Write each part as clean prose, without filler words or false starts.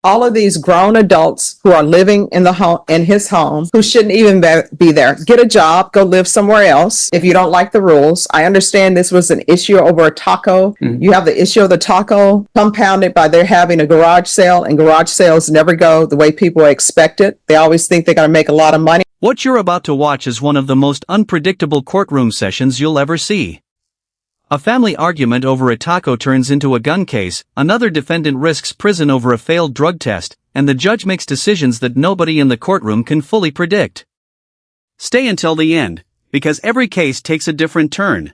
All of these grown adults who are living in the home, in his home, who shouldn't even be there. Get a job, go live somewhere else if you don't like the rules. I understand this was an issue over a taco. You have the issue of the taco compounded by their having a garage sale, and garage sales never go the way people expect it. They always think they're going to make a lot of money. What you're about to watch is one of the most unpredictable courtroom sessions you'll ever see. A family argument over a taco turns into a gun case, another defendant risks prison over a failed drug test, and the judge makes decisions that nobody in the courtroom can fully predict. Stay until the end, because every case takes a different turn.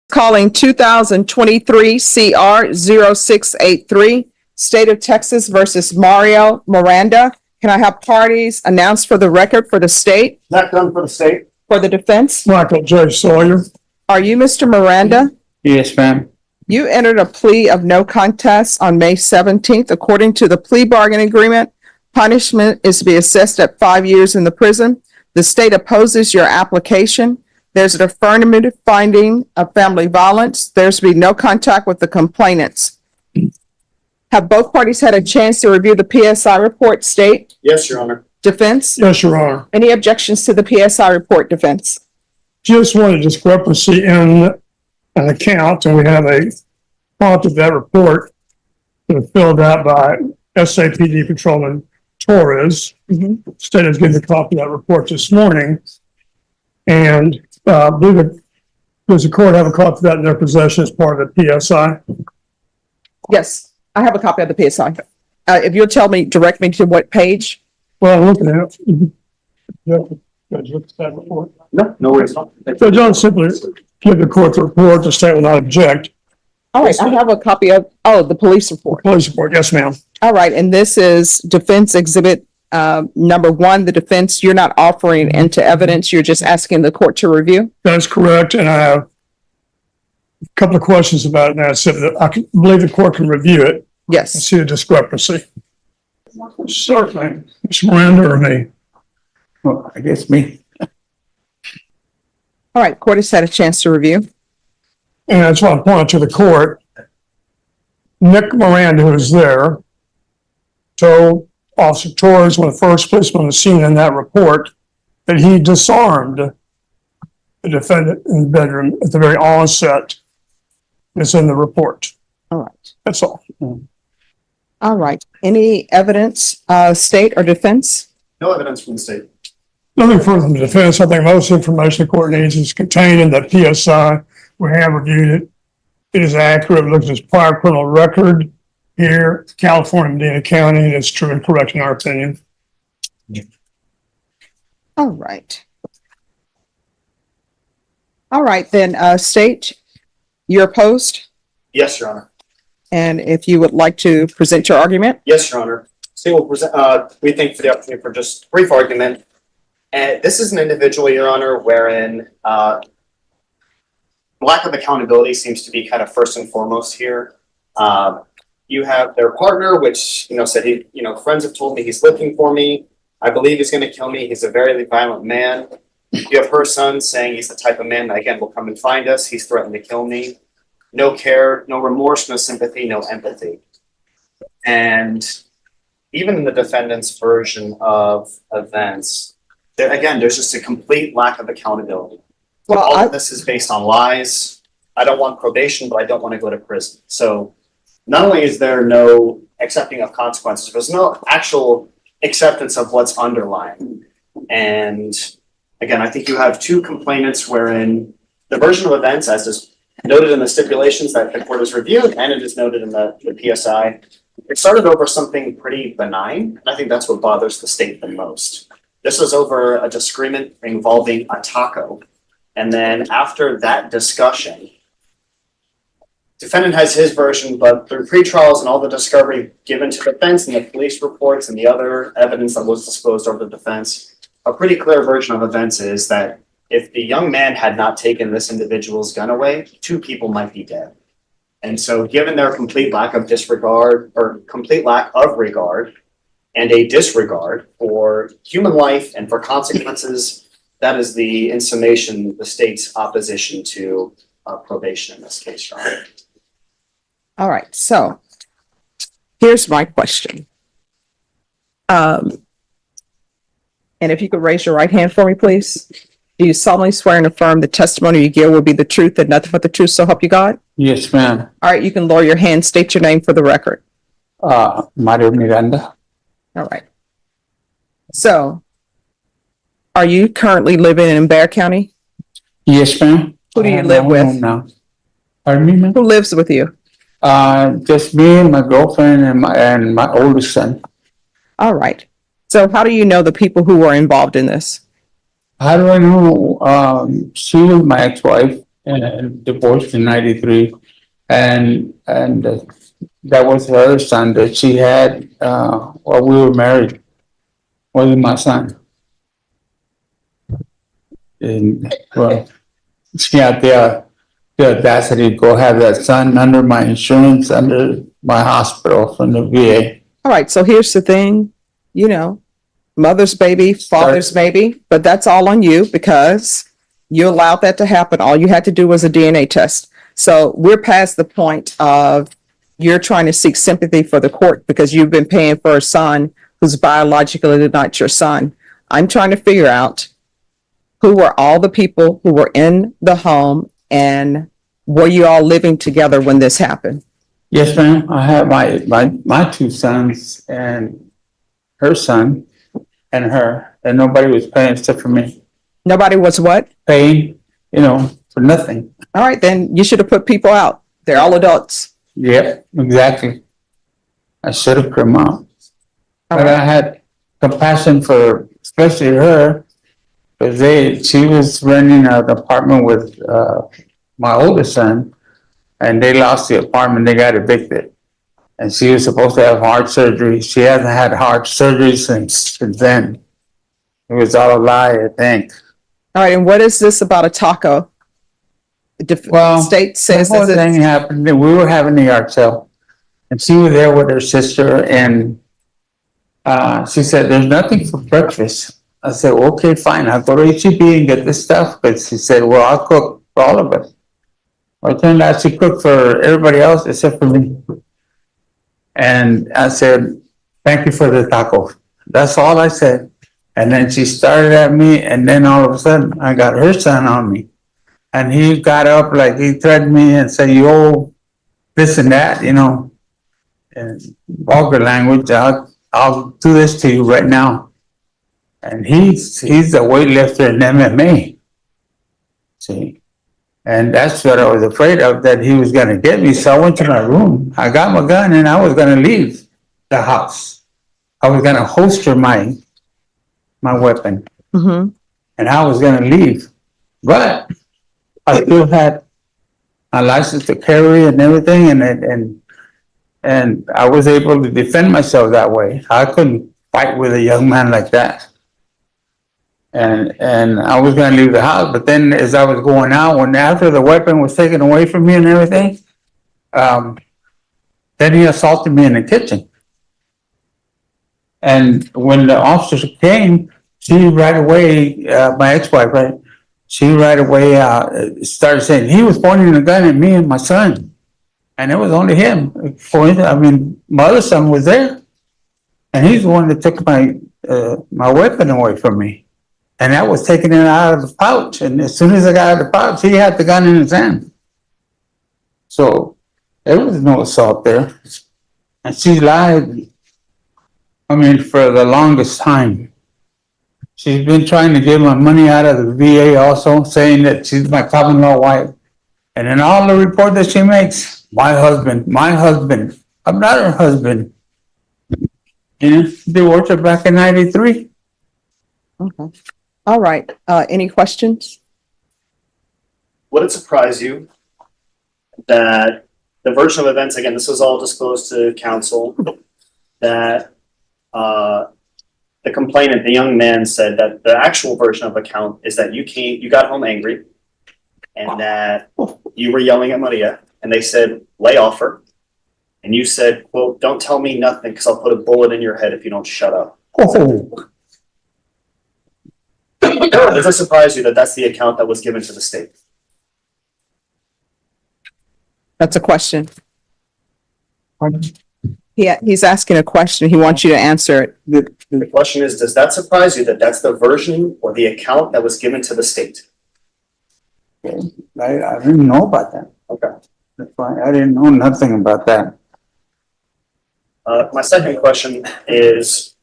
Calling 2023 CR 0683, State of Texas versus Mario Miranda. Can I have parties announced for the record for the state? Not done for the state. For the defense? Michael J. Sawyer. Are you Mr. Miranda? Yes, ma'am. You entered a plea of no contest on May 17th. According to the plea bargaining agreement, punishment is to be assessed at 5 years in the prison. The state opposes your application. There's an affirmative finding of family violence. There's to be no contact with the complainants. Have both parties had a chance to review the PSI report, state? Yes, Your Honor. Defense? Yes, Your Honor. Any objections to the PSI report, defense? Just one discrepancy in an account, and we have a copy of that report that was filled out by SAPD Patrolman Torres. State has given a copy of that report this morning, and I believe does the court have a copy of that in their possession as part of the PSI? Yes, I have a copy of the PSI. If you'll direct me to what page? Well, I'm looking at it. Judge, look at that report. No worries. So John, simply give the court the report, the state will not object. All right, I have a copy of, the police report. Police report, yes, ma'am. All right, and this is defense exhibit number 1. The defense, you're not offering into evidence, you're just asking the court to review? That's correct, and I have a couple of questions about it, and I said that I believe the court can review it and Yes. see the discrepancy. Certainly. Ms. Miranda or me? Well, I guess me. All right, court has had a chance to review. And that's why I pointed to the court. Nick Miranda, who was there, told Officer Torres, one of the first policemen on the scene in that report, that he disarmed the defendant in the bedroom at the very onset. It's in the report. All right. That's all. All right. Any evidence, state or defense? No evidence from the state. Nothing further from the defense. I think most information the court needs is contained in the PSI. We have reviewed it. It is accurate. It looks at his prior criminal record here, California, Medina County, and it's true and correct in our opinion. All right. All right, then, state, you're opposed? Yes, Your Honor. And if you would like to present your argument? Yes, Your Honor. So we'll present, we thank for the opportunity for just brief argument. And this is an individual, Your Honor, wherein lack of accountability seems to be kind of first and foremost here. You have their partner, which, said friends have told me he's looking for me. I believe he's going to kill me. He's a very violent man. You have her son saying he's the type of man that, again, will come and find us. He's threatened to kill me. No care, no remorse, no sympathy, no empathy. And even in the defendant's version of events, there's just a complete lack of accountability. Well, all of this is based on lies. I don't want probation, but I don't want to go to prison. So not only is there no accepting of consequences, there's no actual acceptance of what's underlying. And again, I think you have two complainants wherein the version of events, as is noted in the stipulations that the court has reviewed, and it is noted in the PSI, it started over something pretty benign. And I think that's what bothers the state the most. This was over a disagreement involving a taco. And then after that discussion, defendant has his version, but through pre-trials and all the discovery given to defense and the police reports and the other evidence that was disclosed over the defense, a pretty clear version of events is that if the young man had not taken this individual's gun away, 2 people might be dead. And so given their complete lack of disregard or complete lack of regard and a disregard for human life and for consequences, that is the, in summation, the state's opposition to probation in this case, Your Honor. All right, so here's my question. And if you could raise your right hand for me, please. Do you solemnly swear and affirm the testimony you give will be the truth and nothing but the truth, so help you God? Yes, ma'am. All right, you can lower your hand, state your name for the record. Mario Miranda. All right. So, are you currently living in Bear County? Yes, ma'am. Who do I you have live my with? home now. Pardon me, ma'am? Who lives with you? Just me and my girlfriend and my oldest son. All right. So, how do you know the people who were involved in this? How do I know? She was my ex-wife and divorced in '93, and that was her son that she had while we were married. Was my son. And well, she had the audacity to go have that son under my insurance, under my hospital from the VA. All right. So, here's the thing, mother's baby, father's baby, but that's all on you because you allowed that to happen. All you had to do was a DNA test. So, we're past the point of you're trying to seek sympathy for the court because you've been paying for a son who's biologically not your son. I'm trying to figure out who were all the people who were in the home and were you all living together when this happened? Yes, ma'am. I have my two sons and her son and her, and nobody was paying except for me. Nobody was what? Paying, for nothing. All right, then you should have put people out. They're all adults. Yep, exactly. I should have put them out. All But right. I had compassion for especially her, because she was renting an apartment with my oldest son, and they lost the apartment. They got evicted, and she was supposed to have heart surgery. She hasn't had heart surgery since then. It was all a lie, I think. All right, and what is this about a taco? Well, State says the whole that thing happened. We were having the yard sale, and she was there with her sister, and she said, "There's nothing for breakfast." I said, well, "Okay, fine. I'll go to HEB and get this stuff." But she said, "Well, I'll cook for all of us." Well, it turned out she cooked for everybody else except for me. And I said, "Thank you for the taco." That's all I said. And then she started at me, and then all of a sudden, I got her son on me. And he got up like he threatened me and said, "You owe this and that, and vulgar language. I'll do this to you right now." And he's a weightlifter in MMA. See? And that's what I was afraid of, that he was going to get me. So I went to my room. I got my gun and I was going to leave the house. I was going to holster my weapon. Mhm. And I was going to leave. But I still had a license to carry and everything. And I was able to defend myself that way. I couldn't fight with a young man like that. And I was going to leave the house, but then as I was going out, after the weapon was taken away from me and everything, then he assaulted me in the kitchen. And when the officers came, she right away, my ex-wife, right? She right away started saying he was pointing a gun at me and my son, and it was only him. My other son was there, and he's the one that took my weapon away from me. And that was taking it out of the pouch. And as soon as I got out of the pouch, he had the gun in his hand. So there was no assault there. And she lied, for the longest time. She's been trying to get my money out of the VA also, saying that she's my common law wife. And in all the report that she makes, my husband. I'm not her husband. Divorced her back in '93. Okay. All right. Any questions? Would it surprise you that the version of events, again, this was all disclosed to counsel, that the complainant, the young man, said that the actual version of the account is that you got home angry and that you were yelling at Maria and they said, "Lay off her." And you said, quote, "Don't tell me nothing because I'll put a bullet in your head if you don't shut up." Oh, Does it surprise you that that's the account that was given to the state? That's a question. He's asking a question. He wants you to answer it. The question is, does that surprise you that that's the version or the account that was given to the state? I didn't know about that. Okay. That's why I didn't know nothing about that. My second question is,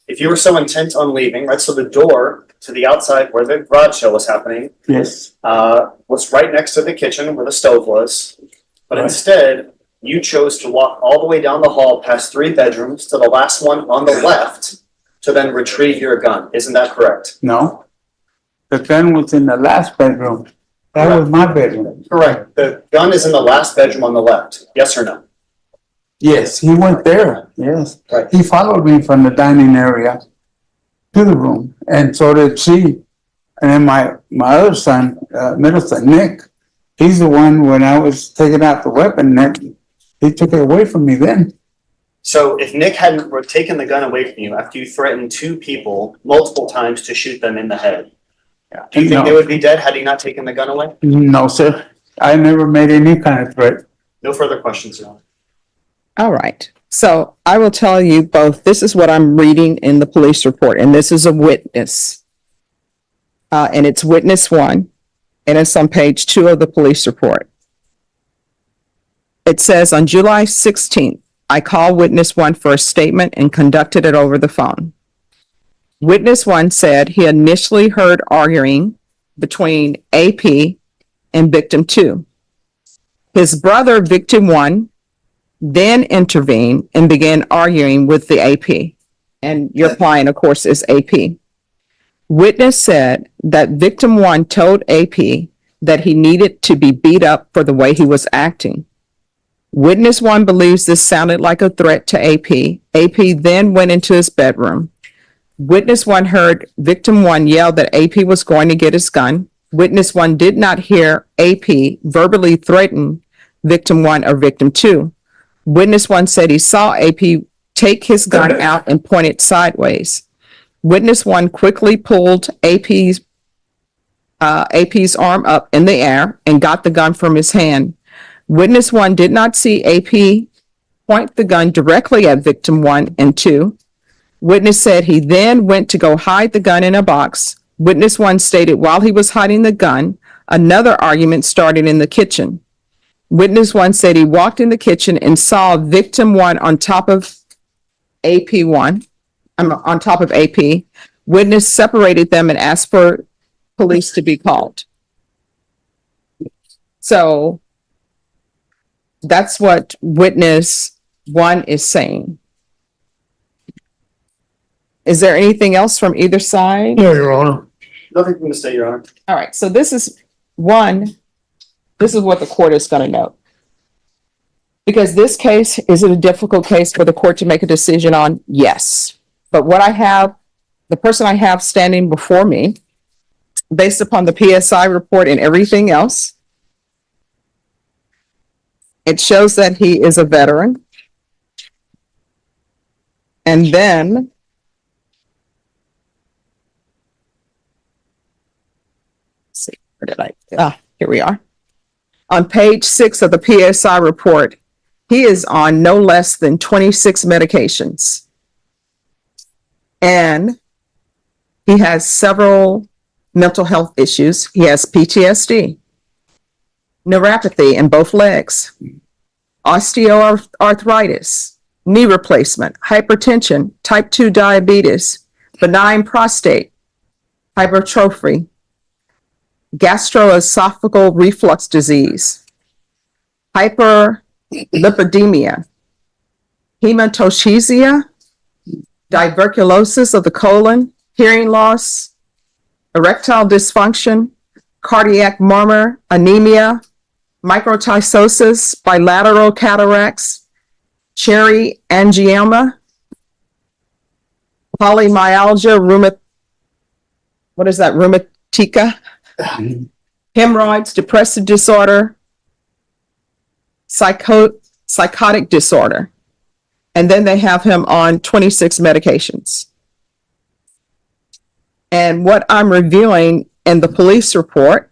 if you were so intent on leaving, right, so the door to the outside where the garage sale was happening, Yes. was right next to the kitchen where the stove was. But Right. instead, you chose to walk all the way down the hall past 3 bedrooms to the last one on the left to then retrieve your gun. Isn't that correct? No. The gun was in the last bedroom. That was my bedroom. Correct. The gun is in the last bedroom on the left. Yes or no? Yes, he went there. Yes. Right. He followed me from the dining area to the room, and so did she. And then my other son, middle son, Nick, he's the one when I was taking out the weapon, Nick, he took it away from me then. So if Nick hadn't taken the gun away from you after you threatened 2 people multiple times to shoot them in the head, do you think they would be dead had he not taken the gun away? No, sir. I never made any kind of threat. No further questions, Your Honor. All right. So I will tell you both, this is what I'm reading in the police report, and this is a witness. And it's witness 1, and it's on page 2 of the police report. It says, on July 16th, I called witness 1 for a statement and conducted it over the phone. Witness 1 said he initially heard arguing between AP and victim 2. His brother, victim 1, then intervened and began arguing with the AP. And your client, of course, is AP. Witness said that victim 1 told AP that he needed to be beat up for the way he was acting. Witness 1 believes this sounded like a threat to AP. AP then went into his bedroom. Witness 1 heard victim 1 yell that AP was going to get his gun. Witness 1 did not hear AP verbally threaten victim 1 or victim 2. Witness 1 said he saw AP take his gun out and point it sideways. Witness 1 quickly pulled AP's arm up in the air and got the gun from his hand. Witness 1 did not see AP point the gun directly at victim 1 and 2. Witness said he then went to go hide the gun in a box. Witness 1 stated while he was hiding the gun, another argument started in the kitchen. Witness 1 said he walked in the kitchen and saw victim 1 on top of on top of AP. Witness separated them and asked for police to be called. So that's what witness 1 is saying. Is there anything else from either side? No, Your Honor. Nothing from the state, Your Honor. All right, so this is what the court is going to note. Because this case, is it a difficult case for the court to make a decision on? Yes. But what I have, the person I have standing before me, based upon the PSI report and everything else, it shows that he is a veteran. And then let's see, where did here we are. On page 6 of the PSI report, he is on no less than 26 medications. And he has several mental health issues. He has PTSD, neuropathy in both legs, osteoarthritis, knee replacement, hypertension, type 2 diabetes, benign prostate, hypertrophy, gastroesophageal reflux disease, hyperlipidemia, hematochezia, tuberculosis of the colon, hearing loss, erectile dysfunction, cardiac murmur, anemia, microcytosis, bilateral cataracts, cherry angioma, polymyalgia, rheumatica, hemorrhoids, depressive disorder, psychotic disorder. And then they have him on 26 medications. And what I'm reviewing in the police report,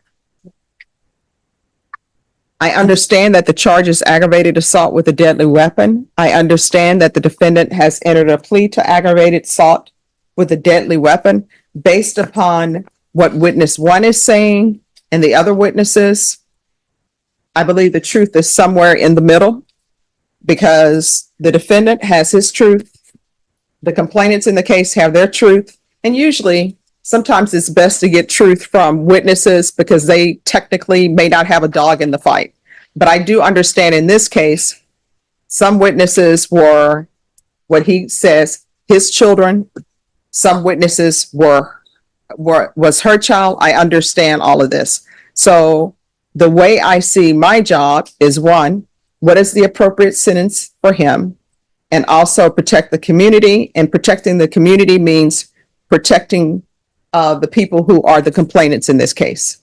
I understand that the charge is aggravated assault with a deadly weapon. I understand that the defendant has entered a plea to aggravated assault with a deadly weapon based upon what witness one is saying and the other witnesses. I believe the truth is somewhere in the middle because the defendant has his truth. The complainants in the case have their truth. And usually, sometimes it's best to get truth from witnesses because they technically may not have a dog in the fight. But I do understand in this case, some witnesses were what he says, his children. Some witnesses was her child. I understand all of this. So the way I see my job is one, what is the appropriate sentence for him? And also protect the community, and protecting the community means protecting the people who are the complainants in this case.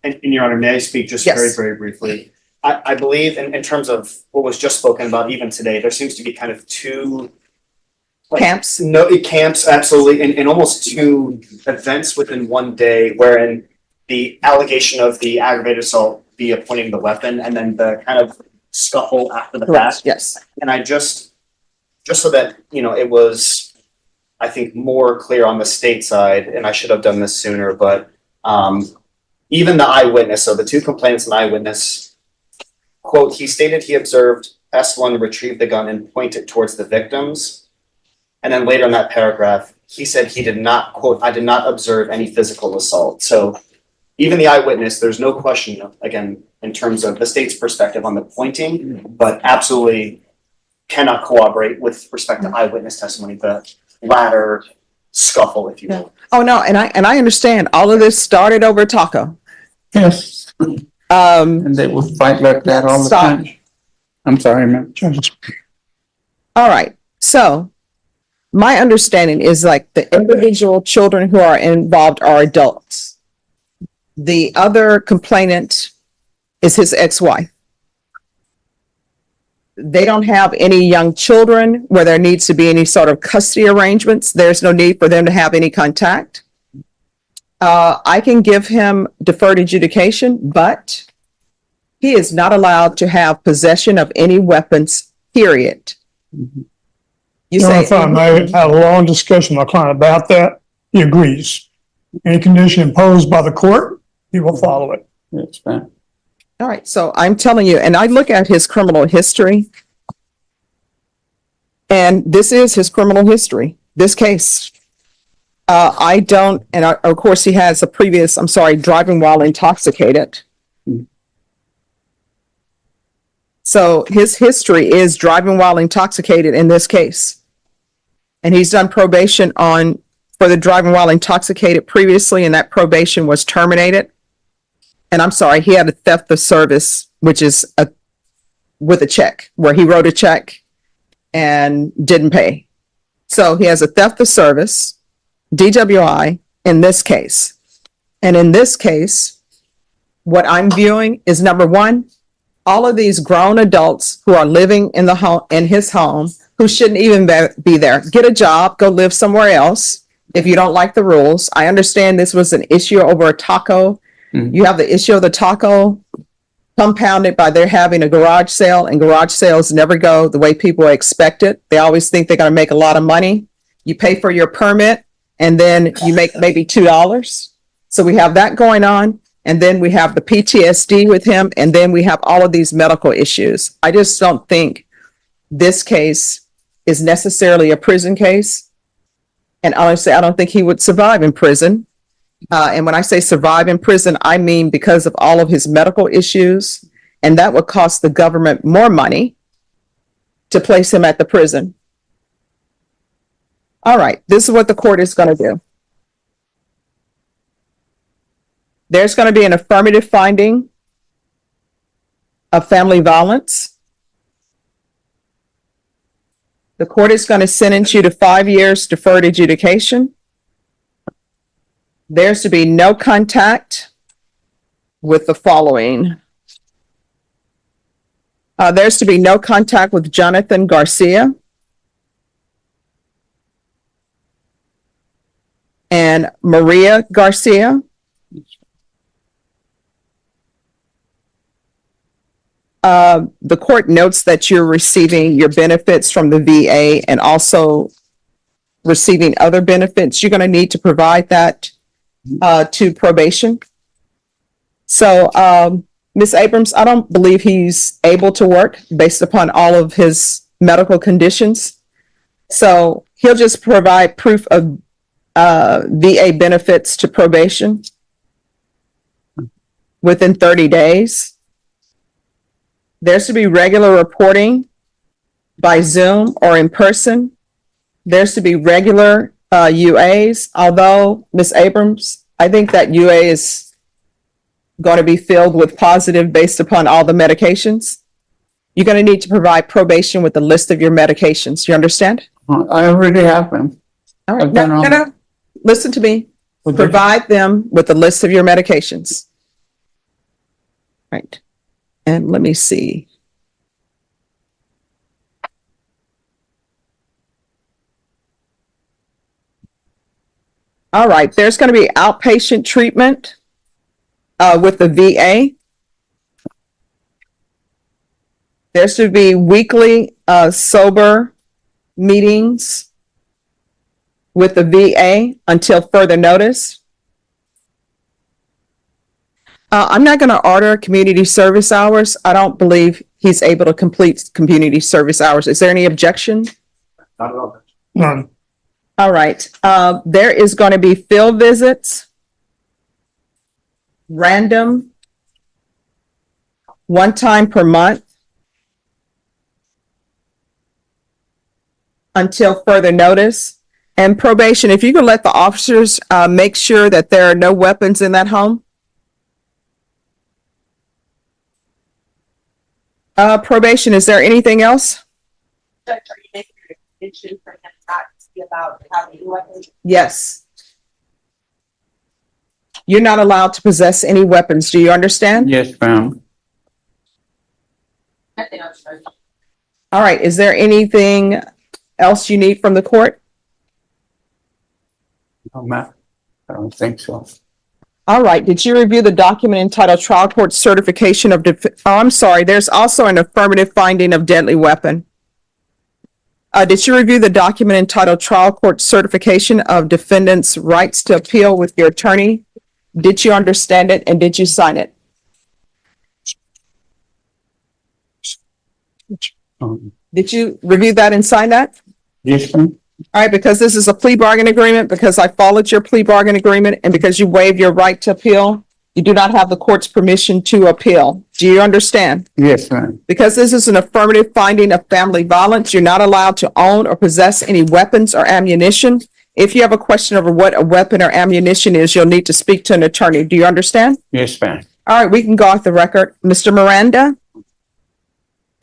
And Your Honor, may I speak just Yes. very briefly? I believe in terms of what was just spoken about even today, there seems to be kind of two Camps? No, camps, absolutely, and almost two events within one day wherein the allegation of the aggravated assault via pointing the weapon and then the kind of scuffle after the fact. Yes. And I just so that, it was, I think, more clear on the state side, and I should have done this sooner, but even the eyewitness, so the two complainants and eyewitness, quote, he stated he observed S1 retrieve the gun and point it towards the victims. And then later in that paragraph, he said he did not, quote, I did not observe any physical assault. So even the eyewitness, there's no question, again, in terms of the state's perspective on the pointing, but absolutely cannot corroborate with respect to eyewitness testimony, the latter scuffle, if you will. Oh, no, and I understand all of this started over taco. Yes, Um, and they would fight like that all the Stop. time. I'm sorry, ma'am. all right, so my understanding is like the individual children who are involved are adults. The other complainant is his ex-wife. They don't have any young children where there needs to be any sort of custody arrangements. There's no need for them to have any contact. I can give him deferred adjudication, but he is not allowed to have possession of any weapons, period. You say, If I may, I had a long discussion with my client about that. He agrees. Any condition imposed by the court, he will follow it. Yes, ma'am. all right, so I'm telling you, and I look at his criminal history, and this is his criminal history, this case. I don't, and of course he has a previous, driving while intoxicated. So his history is driving while intoxicated in this case. And he's done probation for the driving while intoxicated previously, and that probation was terminated. And I'm sorry, he had a theft of service, which is with a check, where he wrote a check and didn't pay. So he has a theft of service, DWI, in this case. And in this case, what I'm viewing is, number one, all of these grown adults who are living in the home, in his home, who shouldn't even be there. Get a job, go live somewhere else if you don't like the rules. I understand this was an issue over a taco. You have the issue of the taco compounded by their having a garage sale, and garage sales never go the way people expect it. They always think they're going to make a lot of money. You pay for your permit and then you make maybe $2. So we have that going on. And then we have the PTSD with him. And then we have all of these medical issues. I just don't think this case is necessarily a prison case. And honestly, I don't think he would survive in prison. And when I say survive in prison, I mean because of all of his medical issues. And that would cost the government more money to place him at the prison. All right, this is what the court is going to do. There's going to be an affirmative finding of family violence. The court is going to sentence you to 5 years deferred adjudication. There's to be no contact with the following. There's to be no contact with Jonathan Garcia and Maria Garcia. the court notes that you're receiving your benefits from the VA and also receiving other benefits. You're going to need to provide that to probation. So, Ms. Abrams, I don't believe he's able to work based upon all of his medical conditions. So he'll just provide proof of VA benefits to probation within 30 days. There's to be regular reporting by Zoom or in person. There's to be regular UAs, although, Ms. Abrams, I think that UA is going to be filled with positive based upon all the medications. You're going to need to provide probation with a list of your medications. You understand? I already have them. All right. I've done all- No. Listen to me. Provide them with a list of your medications. Right. And let me see. All right. There's going to be outpatient treatment with the VA. There's to be weekly sober meetings with the VA until further notice. I'm not going to order community service hours. I don't believe he's able to complete community service hours. Is there any objection? Not at all. None. All right. There is going to be field visits, random, one time per month until further notice. And probation, if you could let the officers make sure that there are no weapons in that home. Probation, is there anything else? Judge, are you making an extension for him not to be allowed to have any weapons? Yes. You're not allowed to possess any weapons. Do you understand? Yes, ma'am. Nothing else, Judge. All right. Is there anything else you need from the court? No, ma'am. I don't think so. All right. Did you review the document entitled Trial Court Certification of I'm sorry. There's also an affirmative finding of deadly weapon. Did you review the document entitled Trial Court Certification of Defendant's Rights to Appeal with your attorney? Did you understand it and did you sign it? Did you review that and sign that? Yes, ma'am. All right, because this is a plea bargain agreement, because I followed your plea bargain agreement, and because you waived your right to appeal, you do not have the court's permission to appeal. Do you understand? Yes, ma'am. Because this is an affirmative finding of family violence, you're not allowed to own or possess any weapons or ammunition. If you have a question over what a weapon or ammunition is, you'll need to speak to an attorney. Do you understand? Yes, ma'am. All right, we can go off the record. Mr. Miranda,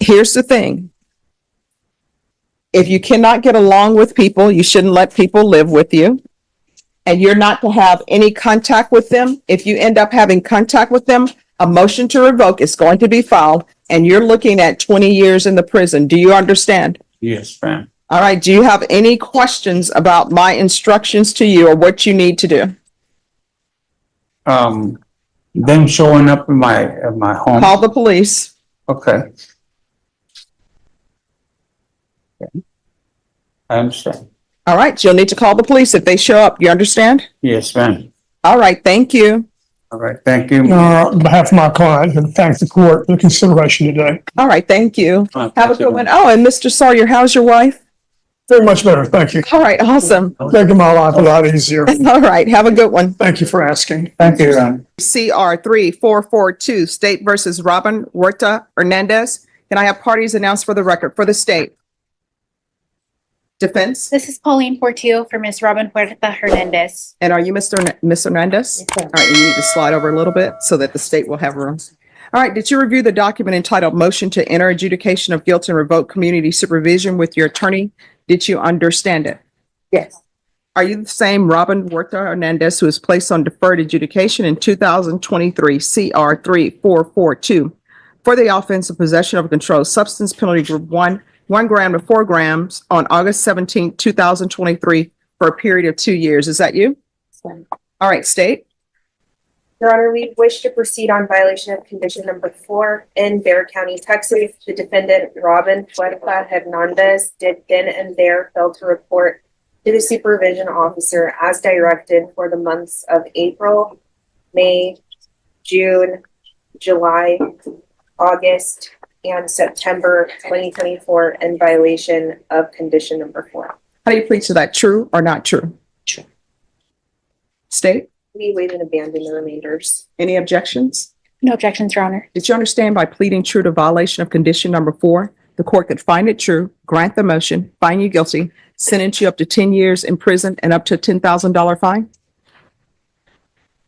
here's the thing. If you cannot get along with people, you shouldn't let people live with you. And you're not to have any contact with them. If you end up having contact with them, a motion to revoke is going to be filed, and you're looking at 20 years in the prison. Do you understand? Yes, ma'am. All right. Do you have any questions about my instructions to you or what you need to do? Them showing up in my home. Call the police. Okay. I understand. All right. You'll need to call the police if they show up. You understand? Yes, ma'am. All right. Thank you. All right, thank you. On behalf of my client, and thank the court for the consideration today. All right. Thank you. Have Have a good one. Oh, and Mr. Sawyer, how's your wife? Very much better. Thank you. All right. Awesome. Making my life a lot easier. All right. Have a good one. Thank you for asking. Thank you, Ron. CR 3442, State versus Robin Huerta Hernandez. Can I have parties announced for the record for the state? Defense? This is Pauline Portillo for Ms. Robin Huerta Hernandez. And are you Ms. Hernandez? Yes, sir. All right, you need to slide over a little bit so that the state will have room. All right, did you review the document entitled Motion to Enter Adjudication of Guilt and Revoke Community Supervision with your attorney? Did you understand it? Yes. Are you the same Robin Huerta Hernandez who was placed on deferred adjudication in 2023 CR 3442 for the offense of possession of a controlled substance, penalty group 1 gram to 4 grams on August 17, 2023 for a period of 2 years? Is that you? Sir. All right, state. Your Honor, we wish to proceed on violation of condition number 4 in Bexar County, Texas. The defendant, Robin Puerta Hernandez, did then and there fail to report to the supervision officer as directed for the months of April, May, June, July, August, and September 2024 in violation of condition number 4. How do you plead to that? True or not true? True. State, We waive and abandon the remainders. any objections? No objections, Your Honor. Did you understand by pleading true to violation of condition number 4, the court could find it true, grant the motion, find you guilty, sentence you up to 10 years in prison and up to a $10,000 fine?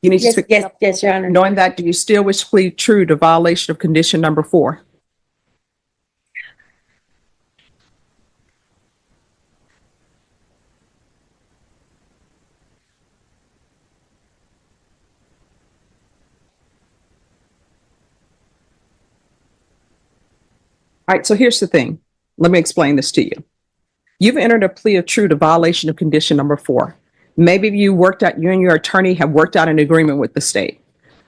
You need to speak. Yes, Your Honor. Knowing that, do you still wish to plead true to violation of condition number 4? All right, so here's the thing. Let me explain this to you. You've entered a plea of true to violation of condition number 4. Maybe you and your attorney have worked out an agreement with the state.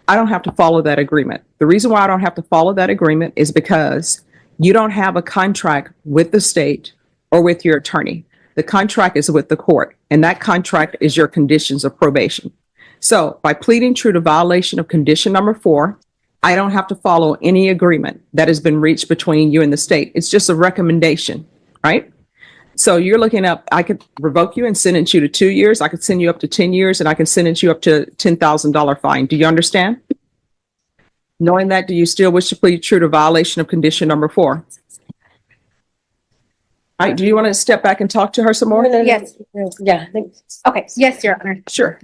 I don't have to follow that agreement. The reason why I don't have to follow that agreement is because you don't have a contract with the state or with your attorney. The contract is with the court, and that contract is your conditions of probation. So by pleading true to violation of condition number 4, I don't have to follow any agreement that has been reached between you and the state. It's just a recommendation, right? So you're looking up, I could revoke you and sentence you to 2 years. I could send you up to 10 years and I can sentence you up to $10,000 fine. Do you understand? Knowing that, do you still wish to plead true to violation of condition number 4? All right, do you want to step back and talk to her some more? Yes. Yeah. Okay, yes, Your Honor. Sure.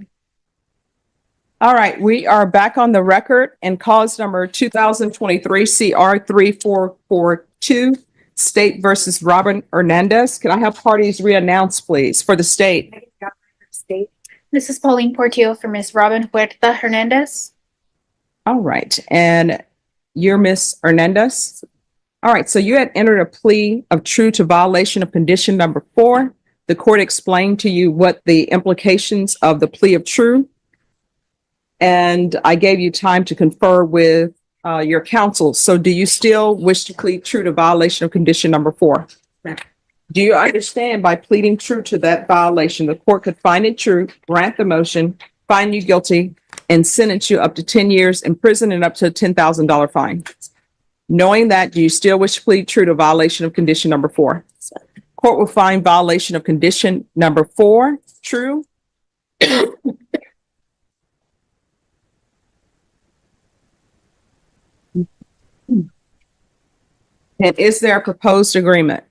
All right, we are back on the record and cause number 2023 CR 3442, State versus Robin Hernandez. Can I have parties re-announce, please, for the state? State. This is Pauline Portillo for Ms. Robin Huerta Hernandez. All right, and you're Miss Hernandez? All right, so you had entered a plea of true to violation of condition number 4. The court explained to you what the implications of the plea of true. And I gave you time to confer with your counsel. So do you still wish to plead true to violation of condition number 4? Do you understand by pleading true to that violation, the court could find it true, grant the motion, find you guilty, and sentence you up to 10 years in prison and up to a $10,000 fine? Knowing that, do you still wish to plead true to violation of condition number 4? Court will find violation of condition number 4 true. And is there a proposed agreement?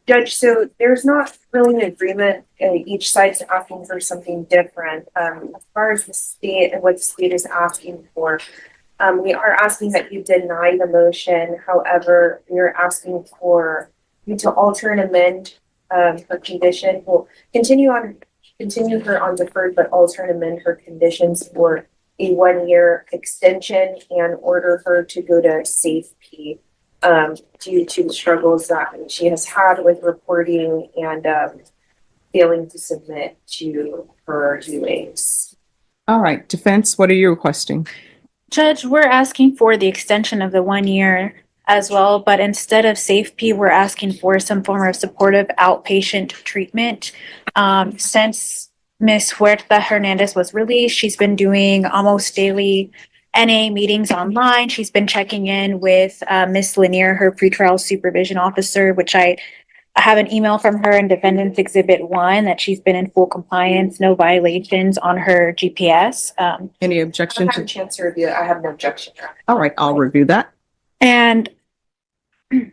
Judge, so there's not really an agreement. Each side's asking for something different. As far as the state and what the state is asking for, we are asking that you deny the motion. However, we're asking for you to alter and amend her condition. We'll continue her on deferred, but alter and amend her conditions for a 1-year extension and order her to go to safety due to the struggles that she has had with reporting and failing to submit to her UAs. All right, defense, what are you requesting? Judge, we're asking for the extension of the 1 year as well, but instead of SafeP, we're asking for some form of supportive outpatient treatment. Since Ms. Huerta Hernandez was released, she's been doing almost daily NA meetings online. She's been checking in with Ms. Lanier, her pretrial supervision officer, which I have an email from her in Defendant's Exhibit 1 that she's been in full compliance, no violations on her GPS. Any I objection have a to? chance to review it. I have no objection. All right, I'll review that. And the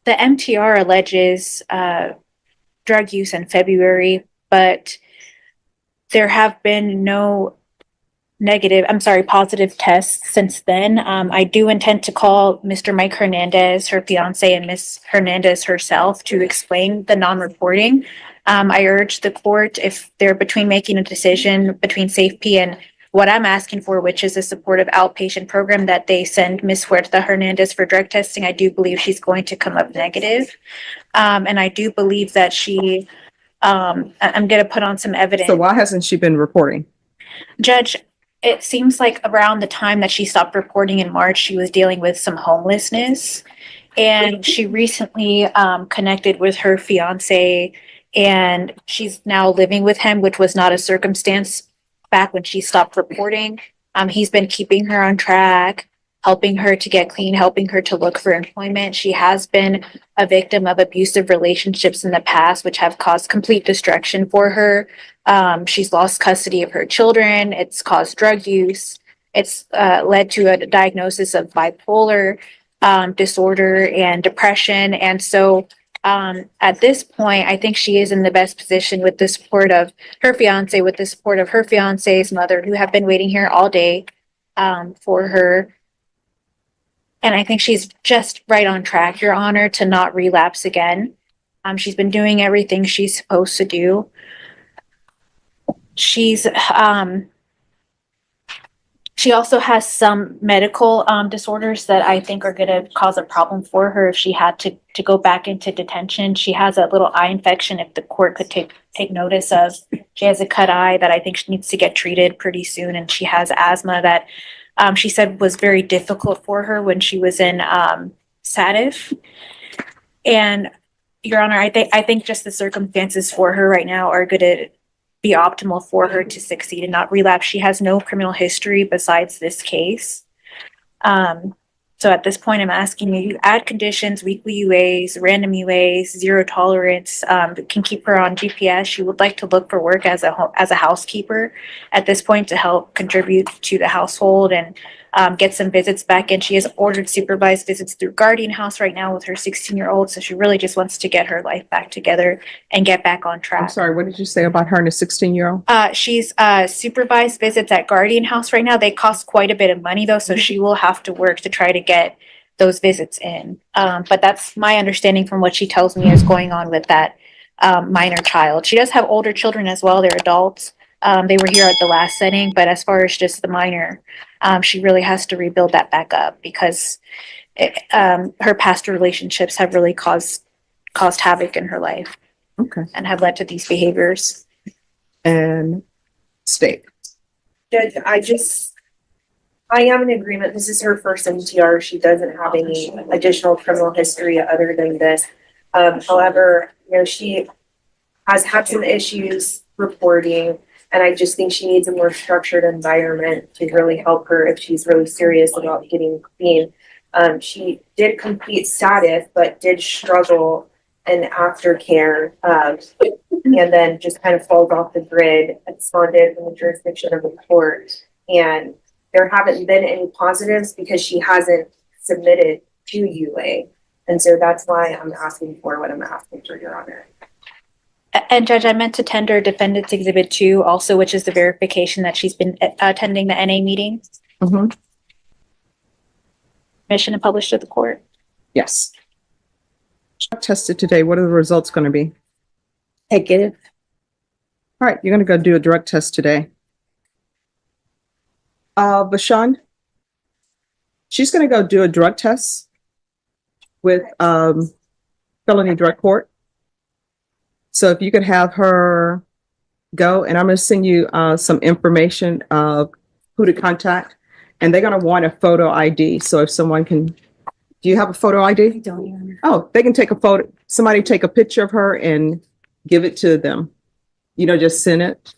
MTR alleges drug use in February, but there have been no positive tests since then. I do intend to call Mr. Mike Hernandez, her fiance, and Ms. Hernandez herself to explain the non-reporting. I urge the court, if they're between making a decision between SafeP and what I'm asking for, which is a supportive outpatient program, that they send Ms. Huerta Hernandez for drug testing. I do believe she's going to come up negative. And I do believe that I'm going to put on some evidence. So why hasn't she been reporting? Judge, it seems like around the time that she stopped reporting in March, she was dealing with some homelessness. And she recently connected with her fiance, and she's now living with him, which was not a circumstance back when she stopped reporting. He's been keeping her on track, helping her to get clean, helping her to look for employment. She has been a victim of abusive relationships in the past, which have caused complete destruction for her. She's lost custody of her children. It's caused drug use. It's led to a diagnosis of bipolar disorder and depression. And so at this point, I think she is in the best position with the support of her fiance, with the support of her fiance's mother, who have been waiting here all day for her. And I think she's just right on track, Your Honor, to not relapse again. She's been doing everything she's supposed to do. She's she also has some medical disorders that I think are going to cause a problem for her if she had to go back into detention. She has a little eye infection, if the court could take notice of. She has a cut eye that I think she needs to get treated pretty soon, and she has asthma that she said was very difficult for her when she was in SATTERS. And Your Honor, I think just the circumstances for her right now are going to be optimal for her to succeed and not relapse. She has no criminal history besides this case. So at this point, I'm asking you, add conditions, weekly UAs, random UAs, zero tolerance, can keep her on GPS. She would like to look for work as a housekeeper at this point to help contribute to the household and get some visits back in. She has ordered supervised visits through Guardian House right now with her 16-year-old. So she really just wants to get her life back together and get back on track. I'm sorry, what did you say about her and a 16-year-old? She's supervised visits at Guardian House right now. They cost quite a bit of money though, so she will have to work to try to get those visits in. But that's my understanding from what she tells me is going on with that minor child. She does have older children as well. They're adults. They were here at the last setting, but as far as just the minor, she really has to rebuild that back up because her past relationships have really caused havoc in her life. Okay. And have led to these behaviors. And state. Judge, I am in agreement. This is her first MTR. She doesn't have any additional criminal history other than this. However, she has had some issues reporting, and I just think she needs a more structured environment to really help her if she's really serious about getting clean. She did complete SATTERS, but did struggle in aftercare, and then just kind of falls off the grid, absconded from the jurisdiction of the court. And there haven't been any positives because she hasn't submitted to UA. And so that's why I'm asking for what I'm asking for, Your Honor. And Judge, I meant to tender Defendant's Exhibit 2 also, which is the verification that she's been attending the NA meeting. Mm-hmm. Mission and published to the court. Yes. Tested today. What are the results going to be? Negative. All right, you're going to go do a drug test today. Bashan, she's going to go do a drug test with felony drug court. So if you could have her go, and I'm going to send you some information of who to contact, and they're going to want a photo ID. So if someone can, do you have a photo ID? I don't, Your Honor. Oh, they can take a photo, somebody take a picture of her and give it to them. Just send it.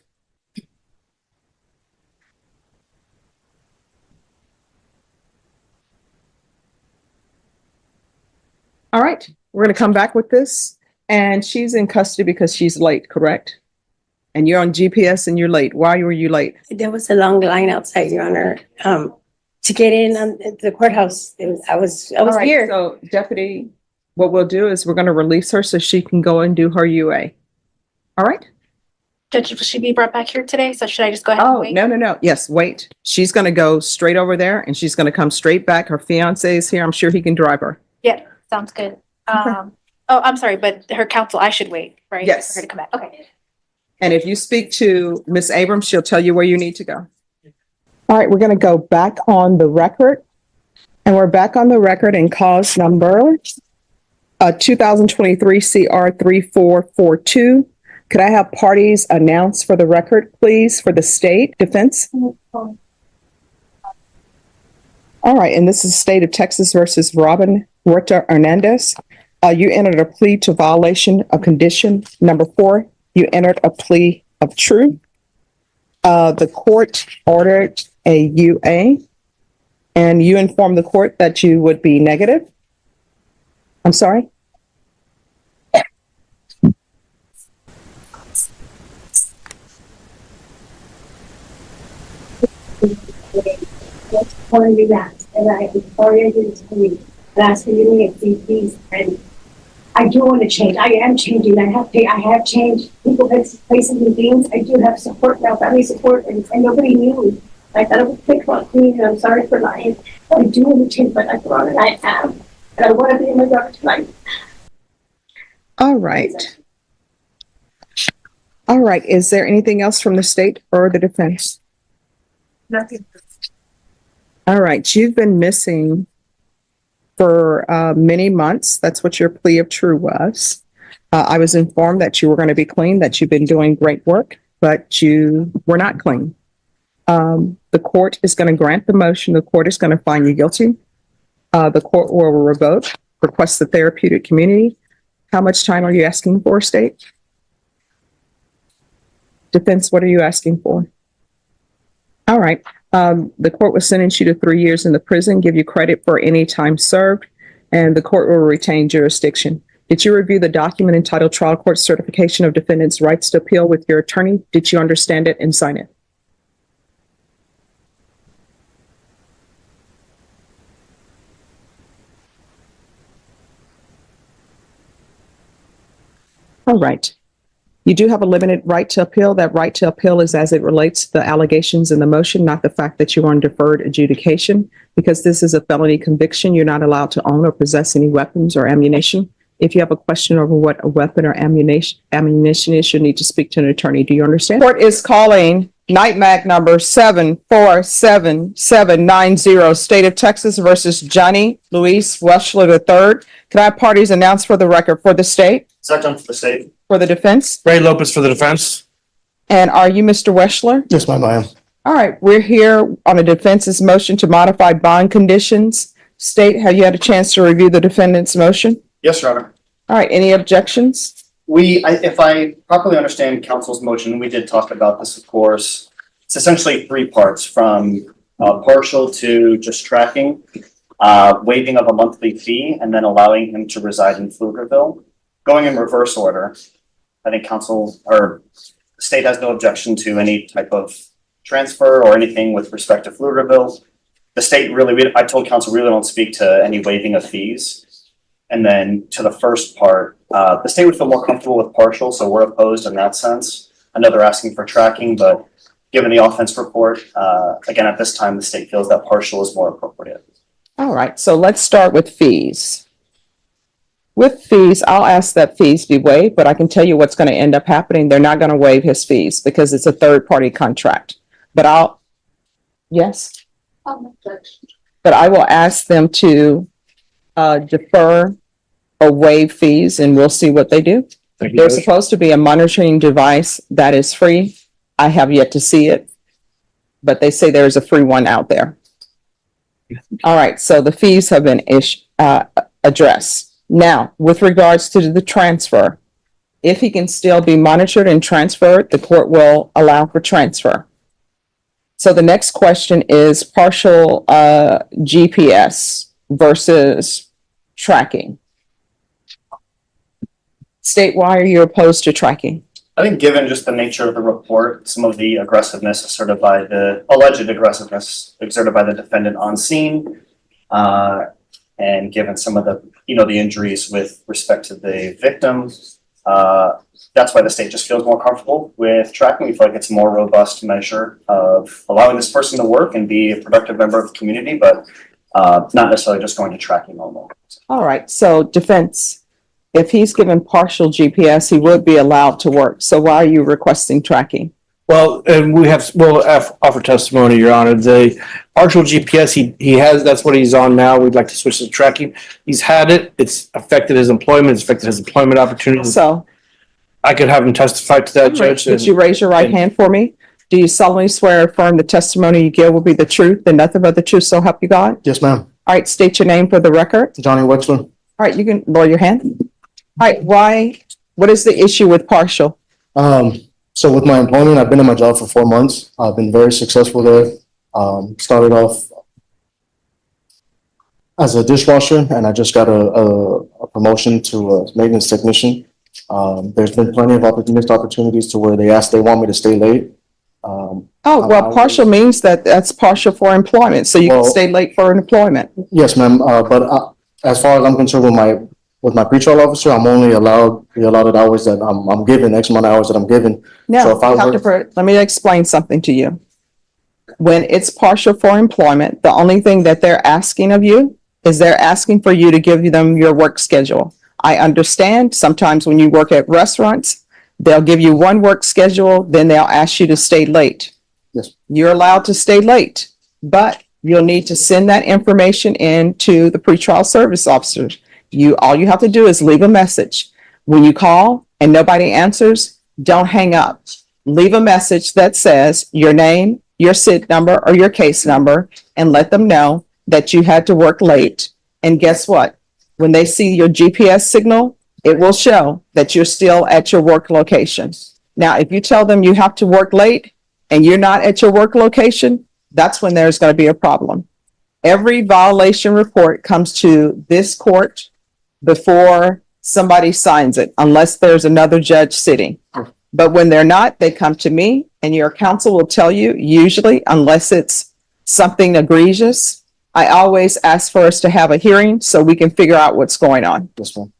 All right, we're going to come back with this. And she's in custody because she's late, correct? And you're on GPS and you're late. Why were you late? There was a long line outside, Your Honor. To get in on the courthouse, I was All right, here. so Deputy, what we'll do is we're going to release her so she can go and do her UA. All right? Judge, will she be brought back here today? So should I just go ahead and Oh, wait? no. Yes, wait. She's going to go straight over there and she's going to come straight back. Her fiance is here. I'm sure he can drive her. Yeah, sounds good. Oh, I'm sorry, but her counsel, I should wait, right? Yes. For her to come back. Okay. And if you speak to Miss Abrams, she'll tell you where you need to go. All right, we're going to go back on the record. And we're back on the record in cause number 2023 CR 3442. Could I have parties announced for the record, please, for the state defense? All right, and this is State of Texas versus Robin Huerta Hernandez. You entered a plea to violation of condition number 4. You entered a plea of true. The court ordered a UA, and you informed the court that you would be negative. I'm sorry? Calling me back, and I oriented to me, and asked for you to get these, and I do want to change. I am changing. I have changed. People have places and things. I do have support now, family support, and nobody knew. I thought it was quick about clean, and I'm sorry for lying. But I do want to change my life around, and I am. And I want to be in my daughter's life. All right. All right, is there anything else from the state or the defense? Nothing. All right, you've been missing for many months. That's what your plea of true was. I was informed that you were going to be clean, that you've been doing great work, but you were not clean. The court is going to grant the motion. The court is going to find you guilty. The court will request the therapeutic community. How much time are you asking for, state? Defense, what are you asking for? All right. The court will sentence you to 3 years in the prison, give you credit for any time served, and the court will retain jurisdiction. Did you review the document entitled Trial Court Certification of Defendant's Rights to Appeal with your attorney? Did you understand it and sign it? All right. You do have a limited right to appeal. That right to appeal is as it relates to the allegations in the motion, not the fact that you're on deferred adjudication. Because this is a felony conviction, you're not allowed to own or possess any weapons or ammunition. If you have a question over what a weapon or ammunition is, you need to speak to an attorney. Do you understand? Court is calling NITMAC number 747790, State of Texas versus Johnny Luis Weschler III. Can I have parties announced for the record for the state? Second for the state. For the defense? Ray Lopez for the defense. And are you Mr. Weschler? Yes, ma'am, I am. All right, we're here on a defense's motion to modify bond conditions. State, have you had a chance to review the defendant's motion? Yes, Your Honor. All right, any objections? If I properly understand council's motion, we did talk about this, of course. It's essentially 3 parts, from partial to just tracking, waiving of a monthly fee, and then allowing him to reside in Pflugerville. Going in reverse order, I think council or state has no objection to any type of transfer or anything with respect to Pflugerville. The state I told council really don't speak to any waiving of fees. And then to the first part, the state would feel more comfortable with partial, so we're opposed in that sense. I know they're asking for tracking, but given the offense report, again, at this time, the state feels that partial is more appropriate. All right, so let's start with fees. With fees, I'll ask that fees be waived, but I can tell you what's going to end up happening. They're not going to waive his fees because it's a third-party contract. But yes? But I will ask them to defer or waive fees, and we'll see what they do. There's supposed to be a monitoring device that is free. I have yet to see it, but they say there's a free one out there. All right, so the fees have been addressed. Now, with regards to the transfer, if he can still be monitored and transferred, the court will allow for transfer. So the next question is partial GPS versus tracking. State, why are you opposed to tracking? I think given just the nature of the report, some of the aggressiveness asserted by the alleged aggressiveness exerted by the defendant on scene, and given some of the the injuries with respect to the victim, that's why the state just feels more comfortable with tracking. We feel like it's a more robust measure of allowing this person to work and be a productive member of the community, but not necessarily just going to tracking only. All right, so defense, if he's given partial GPS, he would be allowed to work. So why are you requesting tracking? Well, and we'll offer testimony, Your Honor. The partial GPS, he has, that's what he's on now. We'd like to switch to tracking. He's had it. It's affected his employment. It's affected his employment opportunities. So I could have him testify to that, Judge. Would you raise your right and- hand for me? Do you solemnly swear or affirm the testimony you give will be the truth and nothing but the truth, so help you God? Yes, ma'am. All right, state your name for the record. Johnny Wexler. All right, you can lower your hand. All right, what is the issue with partial? So with my employment, I've been in my job for 4 months. I've been very successful there. Started off as a dishwasher, and I just got a promotion to a maintenance technician. There's been plenty of missed opportunities to where they want me to stay late. Oh, well, partial means that's partial for employment, so you can Well- stay late for employment. Yes, ma'am. But as far as I'm concerned with my pretrial officer, I'm only allowed the allotted hours that I'm given, X amount of hours that I'm given. No, So if I you have were- to, let me explain something to you. When it's partial for employment, the only thing that they're asking of you is they're asking for you to give them your work schedule. I understand sometimes when you work at restaurants, they'll give you one work schedule, then they'll ask you to stay late. Yes. You're allowed to stay late, but you'll need to send that information in to the pretrial service officers. All you have to do is leave a message. When you call and nobody answers, don't hang up. Leave a message that says your name, your SID number, or your case number, and let them know that you had to work late. And guess what? When they see your GPS signal, it will show that you're still at your work location. Now, if you tell them you have to work late and you're not at your work location, that's when there's going to be a problem. Every violation report comes to this court before somebody signs it, unless there's another judge sitting. But when they're not, they come to me, and your counsel will tell you, usually, unless it's something egregious, I always ask for us to have a hearing so we can figure out what's going on. Yes, ma'am.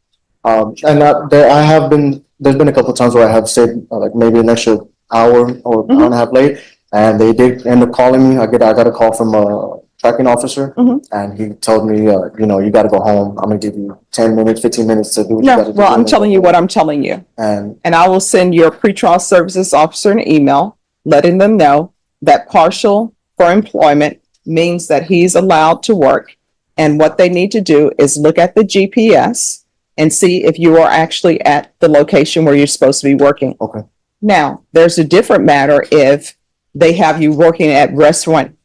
There's been a couple of times where I have stayed like maybe an extra hour or hour and a half late, and they did end up calling me. I got a call from a tracking officer, and he told me, you got to go home. I'm gonna give you 10 minutes, 15 minutes to do what you got No, to do. well, I'm telling you what I'm telling you. And And I will send your pretrial services officer an email letting them know that partial for employment means that he's allowed to work. And what they need to do is look at the GPS and see if you are actually at the location where you're supposed to be working. Okay. Now, there's a different matter if they have you working at restaurant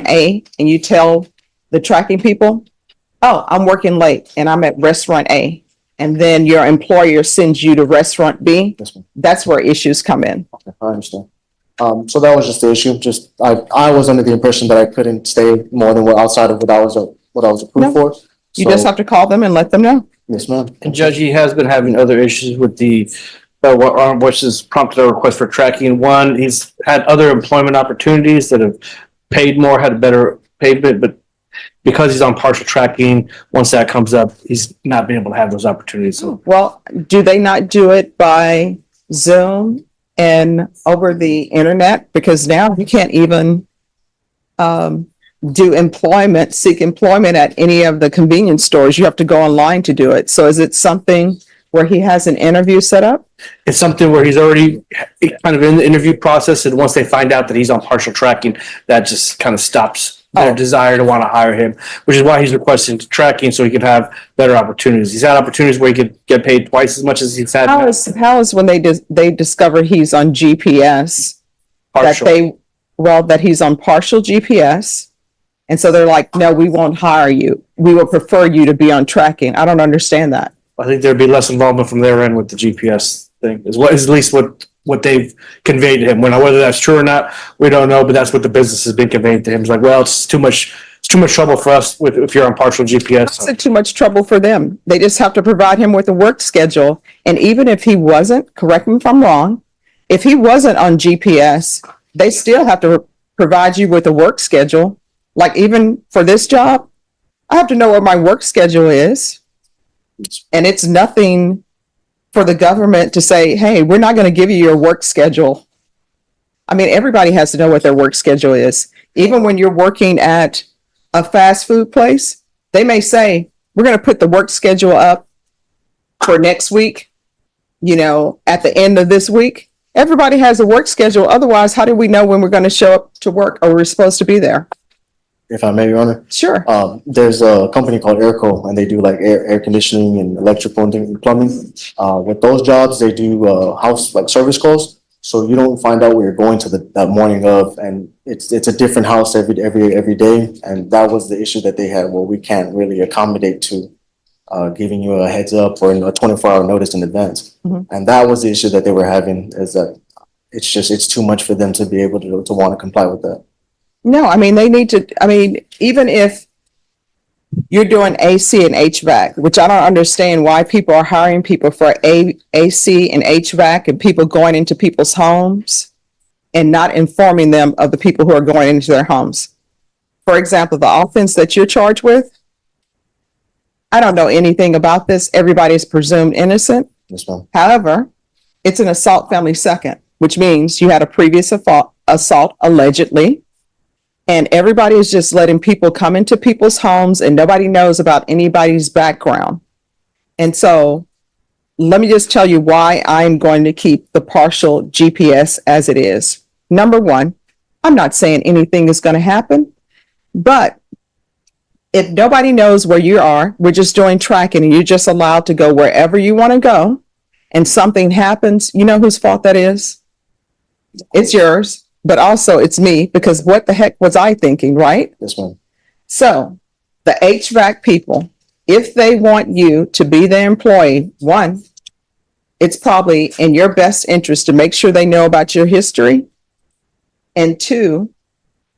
A and you tell the tracking people, oh, I'm working late and I'm at restaurant A. And then your employer sends you to restaurant B. yes, ma'am. That's where issues come in. Okay, I understand. So that was just the issue. Just I was under the impression that I couldn't stay more than outside of what I was approved for. You just have to call them and let them know. Yes, ma'am. And Judge, he has been having other issues with which has prompted a request for tracking. One, he's had other employment opportunities that have paid more, had a better payment, but because he's on partial tracking, once that comes up, he's not been able to have those opportunities. So Well, do they not do it by Zoom and over the internet? Because now you can't even seek employment at any of the convenience stores. You have to go online to do it. So is it something where he has an interview set up? it's something where he's already kind of in the interview process, and once they find out that he's on partial tracking, that just kind of stops their desire to want to hire him, which is why he's requesting tracking so he can have better opportunities. He's had opportunities where he could get paid twice as much as he's had. How is when they discover he's on GPS Partial. that he's on partial GPS, and so they're like, no, we won't hire you. We will prefer you to be on tracking. I don't understand that. I think there'd be less involvement from their end with the GPS thing, is at least what they've conveyed to him. Whether that's true or not, we don't know, but that's what the business has been conveyed to him. It's like, well, it's too much trouble for us if you're on partial GPS. It's too much trouble for them. They just have to provide him with a work schedule. And even if he wasn't, correct me if I'm wrong, if he wasn't on GPS, they still have to provide you with a work schedule. Like even for this job, I have to know what my work schedule is. And it's nothing for the government to say, hey, we're not going to give you your work schedule. I mean, everybody has to know what their work schedule is. Even when you're working at a fast food place, they may say, we're going to put the work schedule up for next week, at the end of this week. Everybody has a work schedule. Otherwise, how do we know when we're going to show up to work or we're supposed to be there? if I may, Your Honor. Sure. There's a company called Airco, and they do like air conditioning and electrical and plumbing. With those jobs, they do house like service calls. So you don't find out where you're going to that morning of, and it's a different house every day. And that was the issue that they had. Well, we can't really accommodate to giving you a heads up or a 24-hour notice in advance. Mhm. And that was the issue that they were having, is that it's too much for them to be able to want to comply with that. No, I mean, they need to, I mean, even if you're doing AC and HVAC, which I don't understand why people are hiring people for AC and HVAC and people going into people's homes and not informing them of the people who are going into their homes. For example, the offense that you're charged with, I don't know anything about this. Everybody is presumed innocent. Yes, ma'am. However, it's an assault family second, which means you had a previous assault allegedly. And everybody is just letting people come into people's homes and nobody knows about anybody's background. And so let me just tell you why I'm going to keep the partial GPS as it is. Number one, I'm not saying anything is going to happen, but if nobody knows where you are, we're just doing tracking and you're just allowed to go wherever you want to go, and something happens, you know whose fault that is? It's yours. But also it's me, because what the heck was I thinking, right? Yes, ma'am. So the HVAC people, if they want you to be their employee, one, it's probably in your best interest to make sure they know about your history. And two,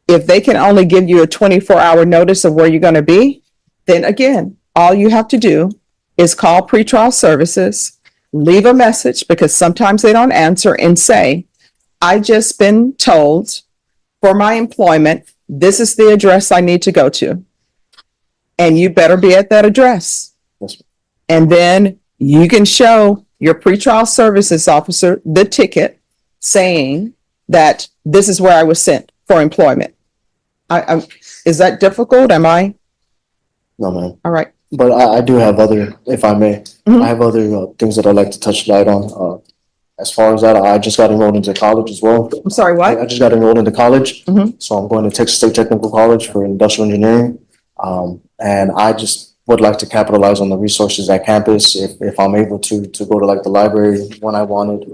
if they can only give you a 24-hour notice of where you're going to be, then again, all you have to do is call pretrial services, leave a message, because sometimes they don't answer, and say, I just been told for my employment, this is the address I need to go to. And you better be at that address. Yes. And then you can show your pretrial services officer the ticket saying that this is where I was sent for employment. Is that difficult? Am I? No, ma'am. All right. But I do have other, if I may, Mhm. I have other things that I'd like to touch light on. As far as that, I just got enrolled into college as well. I'm sorry, I what? just got enrolled into college. Mhm. So I'm going to Texas State Technical College for industrial engineering. And I just would like to capitalize on the resources at campus if I'm able to go to like the library when I wanted.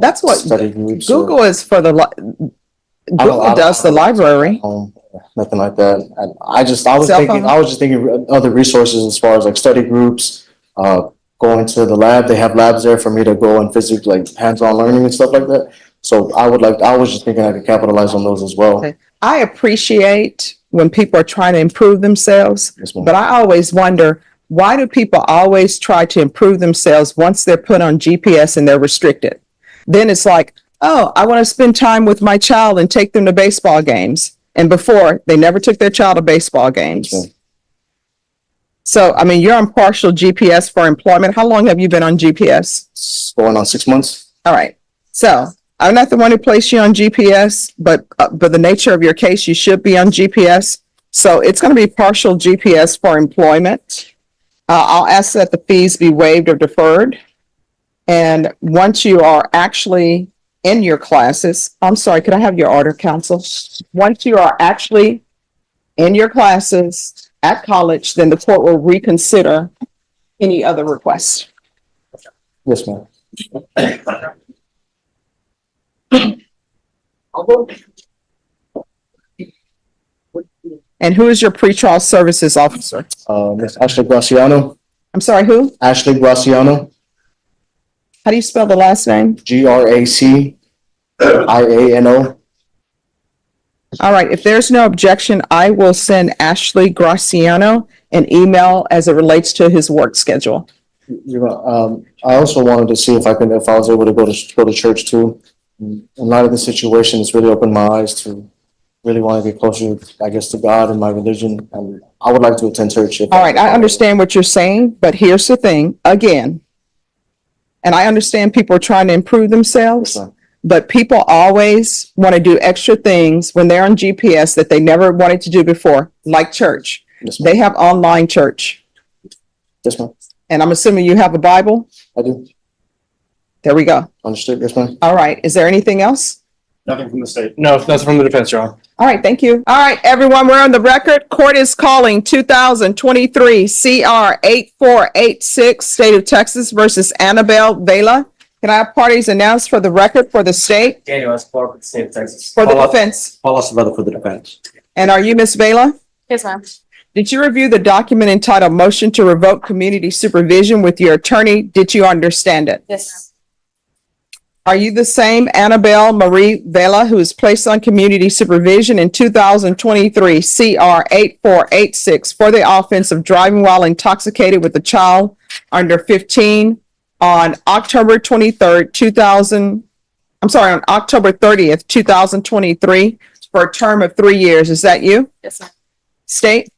That's what study groups. or- Google is for I don't- Google does the library. Nothing like that. And I was Cell phone? just thinking of other resources as far as like study groups, going to the lab. They have labs there for me to go and physically like hands-on learning and stuff like that. So I was just thinking I could capitalize on those as well. Okay. I appreciate when people are trying to improve themselves, Yes, ma'am. but I always wonder, why do people always try to improve themselves once they're put on GPS and they're restricted? Then it's like, oh, I want to spend time with my child and take them to baseball games. And before, they never took their child to baseball games. Yes, ma'am. So, I mean, you're on partial GPS for employment. How long have you been on GPS? It's going on 6 months. All right. So I'm not the one who placed you on GPS, but the nature of your case, you should be on GPS. So it's going to be partial GPS for employment. I'll ask that the fees be waived or deferred. And once you are actually in your classes, I'm sorry, could I have your order, counsel? Once you are actually in your classes at college, then the court will reconsider any other requests. Yes, ma'am. And who is your pretrial services officer? Miss Ashley Graciano. I'm sorry, who? Ashley Graciano. How do you spell the last name? Graciano. All right, if there's no objection, I will send Ashley Graciano an email as it relates to his work schedule. I also wanted to see if I was able to go to church too. In light of the situation, it's really opened my eyes to really want to get closer, I guess, to God and my religion. And I would like to attend church. All right, I understand what you're saying, but here's the thing, again, and I understand people are trying to improve themselves, Yes, ma'am. but people always want to do extra things when they're on GPS that they never wanted to do before, like church. Yes, ma'am. They have online church, Yes, ma'am. and I'm assuming you have a Bible? I do. There we go. Understood. Yes, ma'am. All right, is there anything else? Nothing from the state. No, nothing from the defense, Your Honor. All right, thank you. All right, everyone, we're on the record. Court is calling 2023 CR 8486, State of Texas versus Annabelle Vela. Can I have parties announced for the record for the state, Daniel S. Clark with the state of Texas. for the Paula. defense? Paul Acevedo for the defense. And are you Miss Vela? Yes, ma'am. Did you review the document entitled Motion to Revoke Community Supervision with your attorney? Did you understand it? Yes, Are you the same Annabelle Marie Vela who was placed on community supervision in 2023 CR 8486 for the offense of driving while intoxicated with a child under 15 on October 30th, 2023 for a term of 3 years? Is that you? yes, ma'am. State?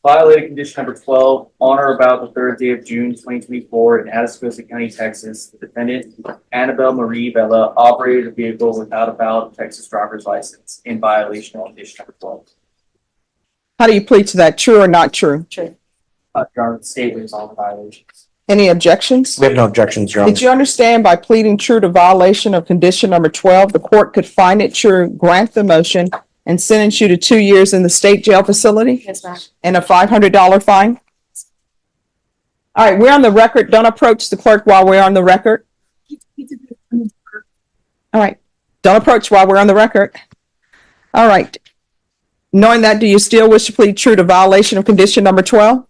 Violated condition number 12, on or about the 3rd day of June 2024 in Atascosa County, Texas. The defendant, Annabelle Marie Vela, operated a vehicle without a valid Texas driver's license in violation of condition number 12. How do you plead to that? True or not true? Your Honor, the state was on the violations. Any objections? We have no objections, Your Honor. Did you understand by pleading true to violation of condition number 12, the court could find it true, grant the motion, and sentence you to 2 years in the state jail facility Yes, ma'am. and a $500 fine? All right, we're on the record. Don't approach the clerk while we're on the record. All right, don't approach while we're on the record. All right. Knowing that, do you still wish to plead true to violation of condition number 12?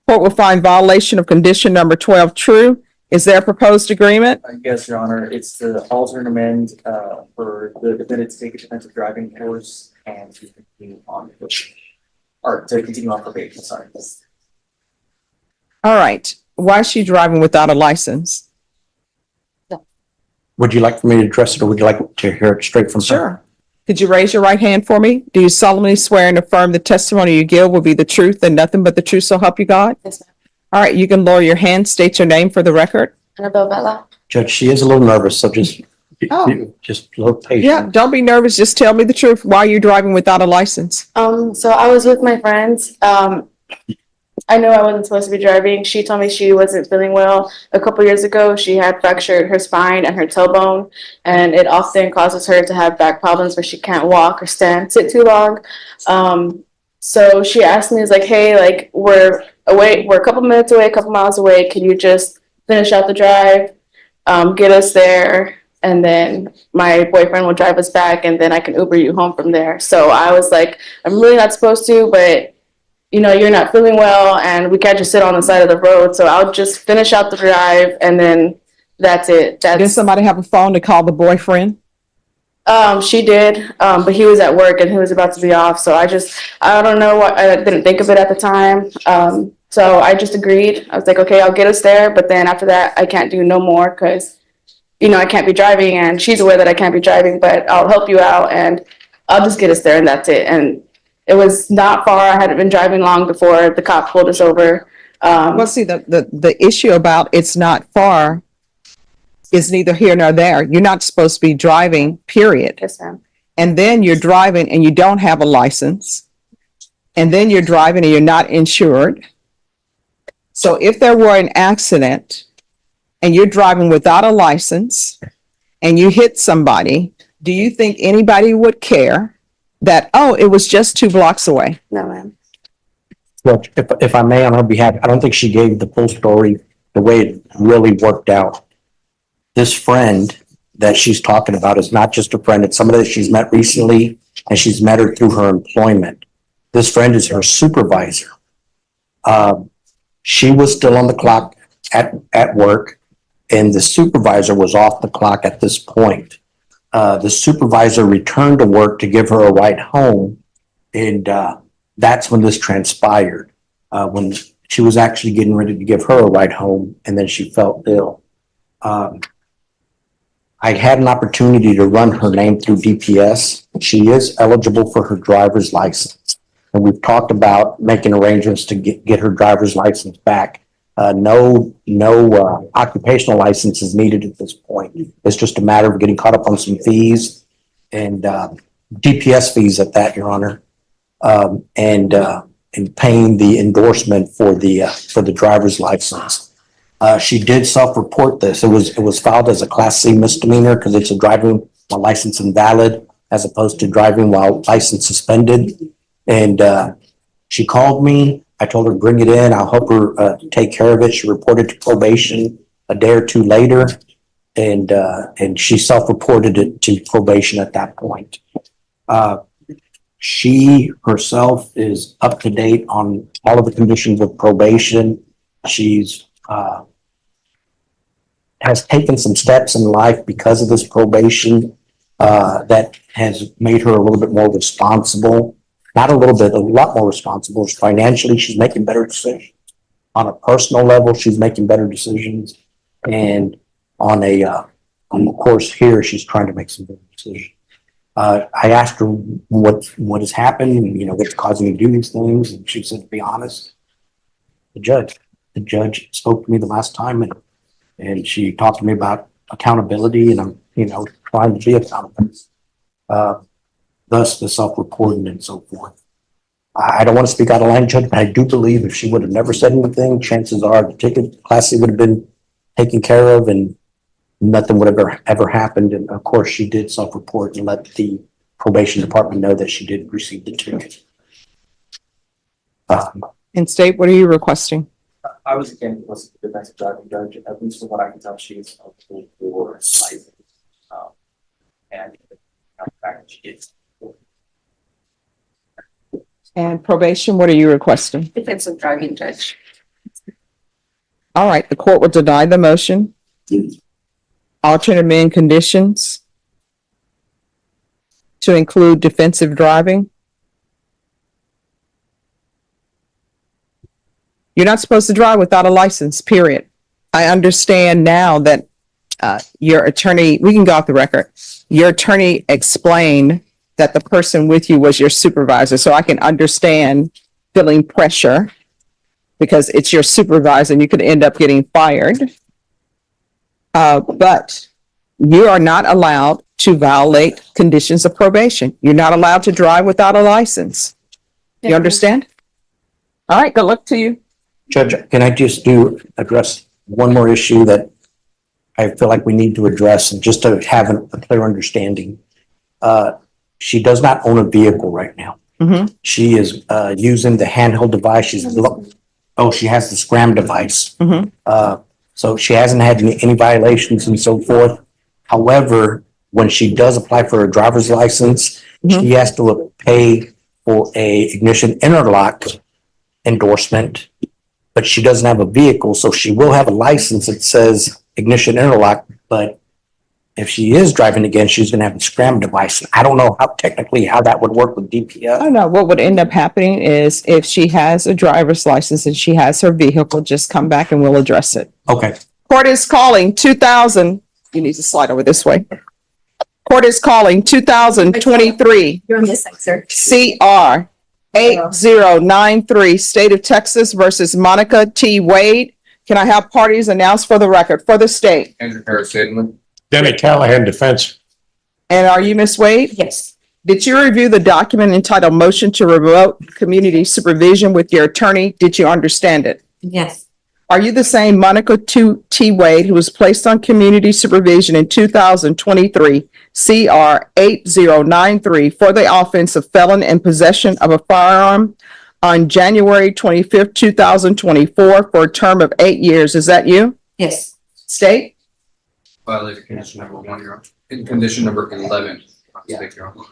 Court will find violation of condition number 12 true. Is there a proposed agreement? Yes, Your Honor, it's the alternate amend for the defendant to take a defensive driving course and to continue on probation, sorry. All right. Why is she driving without a license? Would you like for me to address it, or would you like to hear it straight from her? Sure. Could you raise your right hand for me? Do you solemnly swear and affirm the testimony you give will be the truth and nothing but the truth, so help you God? Yes, ma'am. All right, you can lower your hand, state your name for the record. Annabelle Vela. Judge, she is a little nervous, so just Oh. a little patient. Yeah, don't be nervous. Just tell me the truth. Why are you driving without a license? So I was with my friends. I know I wasn't supposed to be driving. She told me she wasn't feeling well. A couple years ago, she had fractured her spine and her tailbone, and it often causes her to have back problems where she can't walk or sit too long. So she asked me, "Is like, hey, like we're away, we're a couple minutes away, a couple miles away. Can you just finish out the drive, get us there, and then my boyfriend will drive us back, and then I can Uber you home from there." So I was like, "I'm really not supposed to, but you know, you're not feeling well, and we can't just sit on the side of the road. So I'll just finish out the drive, and then that's it." Did somebody have a phone to call the boyfriend? She did, but he was at work and he was about to be off. So I don't know what, I didn't think of it at the time. So I just agreed. I was like, okay, I'll get us there. But then after that, I can't do no more because, you know, I can't be driving, and she's aware that I can't be driving, but I'll help you out and I'll just get us there, and that's it. And it was not far. I hadn't been driving long before the cop pulled us over. Well, see, the issue about it's not far is neither here nor there. You're not supposed to be driving, period. Yes, ma'am. And then you're driving and you don't have a license. And then you're driving and you're not insured. So if there were an accident and you're driving without a license and you hit somebody, do you think anybody would care that, oh, it was just 2 blocks away? No, ma'am. Well, if I may, on her behalf, I don't think she gave the full story the way it really worked out. This friend that she's talking about is not just a friend. It's somebody that she's met recently, and she's met her through her employment. This friend is her supervisor. She was still on the clock at work, and the supervisor was off the clock at this point. The supervisor returned to work to give her a ride home, and that's when this transpired. When she was actually getting ready to give her a ride home, and then she felt ill. I had an opportunity to run her name through DPS. She is eligible for her driver's license. And we've talked about making arrangements to get her driver's license back. No occupational license is needed at this point. It's just a matter of getting caught up on some fees and DPS fees at that, Your Honor, and paying the endorsement for the driver's license. She did self-report this. It was filed as a Class C misdemeanor because it's a driving my license invalid as opposed to driving while license suspended. And she called me. I told her, bring it in. I'll help her take care of it. She reported to probation a day or two later. And she self-reported it to probation at that point. She herself is up to date on all of the conditions of probation. She's has taken some steps in life because of this probation that has made her a little bit more responsible. Not a little bit, a lot more responsible. Financially, she's making better decisions. On a personal level, she's making better decisions. And on the course here, she's trying to make some better decisions. I asked her what has happened, and, you know, what's causing you to do these things. And she said, to be honest, the judge spoke to me the last time, and she talked to me about accountability, and I'm, you know, trying to be accountable. Thus the self-reporting and so forth. I don't want to speak out of line, Judge, but I do believe if she would have never said anything, chances are the ticket classy would have been taken care of and nothing would have ever happened. And of course, she did self-report and let the probation department know that she did receive the ticket. In state, what are you requesting? I was again, was the defensive driving judge, at least from what I can tell, she is eligible for life. And the fact that she gets. And probation, what are you requesting? Defensive driving judge. All right, the court will deny the motion. Alternate amend conditions to include defensive driving. You're not supposed to drive without a license, period. I understand now that your attorney, we can go off the record, your attorney explained that the person with you was your supervisor, so I can understand feeling pressure because it's your supervisor and you could end up getting fired. But you are not allowed to violate conditions of probation. You're not allowed to drive without a license. You understand? All right, good luck to you. Judge, can I just address one more issue that I feel like we need to address, and just to have a clear understanding? She does not own a vehicle right now. Mm-hmm. She is using the handheld device. She has the Scram device. Mm-hmm. So she hasn't had any violations and so forth. However, when she does apply for a driver's license, she has to pay for a ignition interlock endorsement, but she doesn't have a vehicle, so she will have a license that says ignition interlock, but if she is driving again, she's going to have a Scram device. I don't know how that would work with DPS. I don't know. What would end up happening is if she has a driver's license and she has her vehicle, just come back and we'll address it. Okay. Court is calling 2000. You need to slide over this way. Court is calling 2023 You're on this side, sir. CR 8093 State of Texas versus Monica T. Wade. Can I have parties announced for the record for the state? Andrew Harris Edmund. Denny Callahan defense. And are you Miss Wade? Yes. Did you review the document entitled Motion to Remote Community Supervision with your attorney? Did you understand it? Yes. Are you the same Monica T. Wade who was placed on community supervision in 2023 CR 8093 for the offense of felon in possession of a firearm on January 25th, 2024 for a term of 8 years? Is that you? Yes. State? Violated condition number 1, Your Honor. In condition number 11. Your Honor.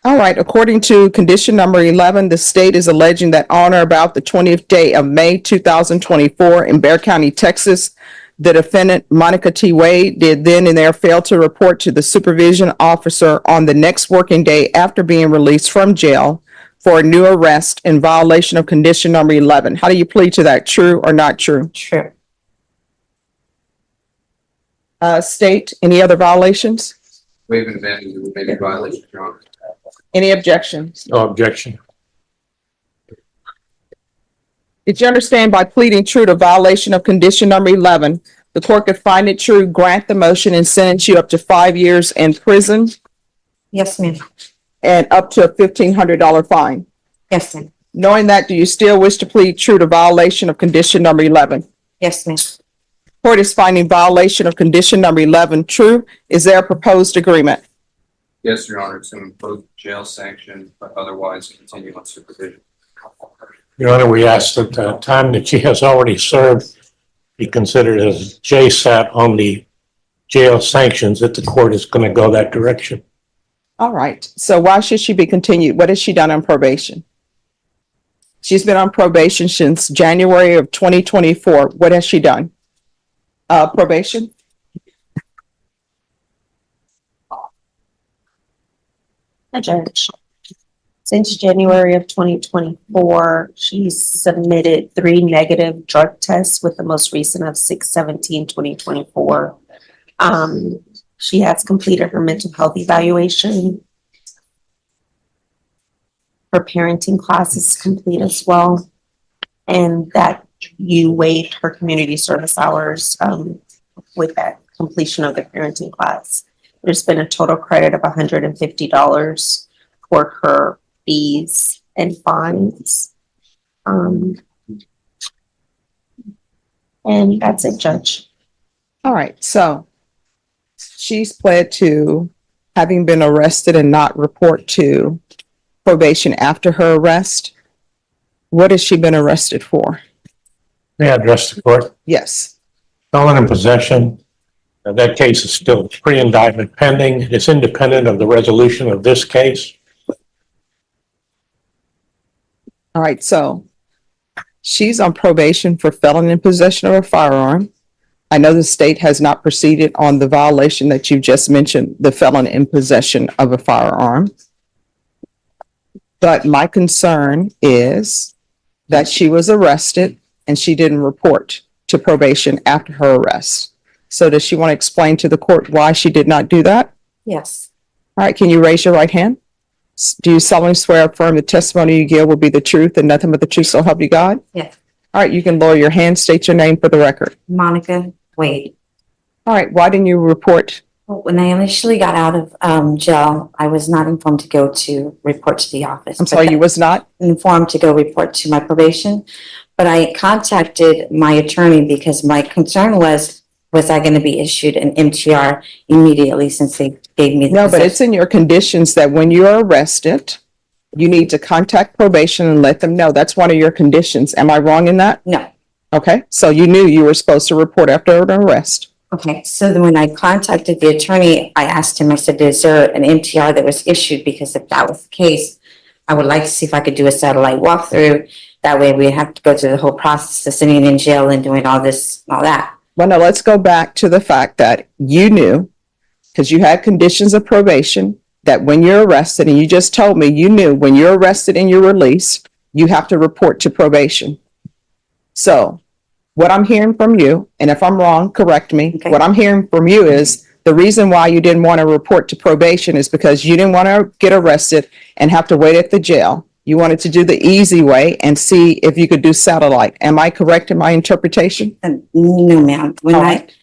All right. According to condition number 11, the state is alleging that on or about the 20th day of May 2024 in Bexar County, Texas, the defendant, Monica T. Wade, did then and there fail to report to the supervision officer on the next working day after being released from jail for a new arrest in violation of condition number 11. How do you plead to that? True or not true? True. State, any other violations? Waive and abandon the remaining violations, Your Honor. Any objections? No objection. Did you understand by pleading true to violation of condition number 11, the court could find it true, grant the motion, and sentence you up to 5 years in prison Yes, ma'am. and up to a $1,500 fine? Yes, ma'am. Knowing that, do you still wish to plead true to violation of condition number 11? Yes, ma'am. Court is finding violation of condition number 11 true. Is there a proposed agreement? Yes, Your Honor, to impose jail sanction, but otherwise continue on supervision. Your Honor, we ask that the time that she has already served be considered as JSAT on the jail sanctions, that the court is going to go that direction. All right. So why should she be continued? What has she done on probation? She's been on probation since January of 2024. What has she done? Probation? Hi, Judge. Since January of 2024, she's submitted 3 negative drug tests, with the most recent of 6/17/2024. She has completed her mental health evaluation. Her parenting class is complete as well, and that you waived her community service hours with that completion of the parenting class. There's been a total credit of $150 for her fees and fines. And that's it, Judge. All right. So she's pled to having been arrested and not report to probation after her arrest. What has she been arrested for? May I address the court? Yes. Felon in possession. That case is still pre-indictment pending. It's independent of the resolution of this case. All right. So she's on probation for felon in possession of a firearm. I know the state has not proceeded on the violation that you just mentioned, the felon in possession of a firearm. But my concern is that she was arrested and she didn't report to probation after her arrest. So does she want to explain to the court why she did not do that? Yes. All right, can you raise your right hand? Do you solemnly swear or affirm the testimony you give will be the truth and nothing but the truth, so help you God? Yes. All right, you can lower your hand, state your name for the record. Monica Wade. All right, why didn't you report? When I initially got out of jail, I was not informed to go to report to the office. I'm sorry, you was not? Informed to go report to my probation, but I contacted my attorney because my concern was I going to be issued an MTR immediately since they gave me the No, but it's in your conditions that when you're arrested, you need to contact probation and let them know. That's one of your conditions. Am I wrong in that? No. Okay, so you knew you were supposed to report after an arrest. Okay, so then when I contacted the attorney, I asked him, I said, is there an MTR that was issued? Because if that was the case, I would like to see if I could do a satellite walkthrough. That way we have to go through the whole process of sitting in jail and doing all this, all that. Well, no, let's go back to the fact that you knew, because you had conditions of probation, that when you're arrested, and you just told me you knew when you're arrested and you're released, you have to report to probation. So what I'm hearing from you, and if I'm wrong, correct me. Okay. What I'm hearing from you is the reason why you didn't want to report to probation is because you didn't want to get arrested and have to wait at the jail. You wanted to do the easy way and see if you could do satellite. Am I correct in my interpretation? No, ma'am. When All right.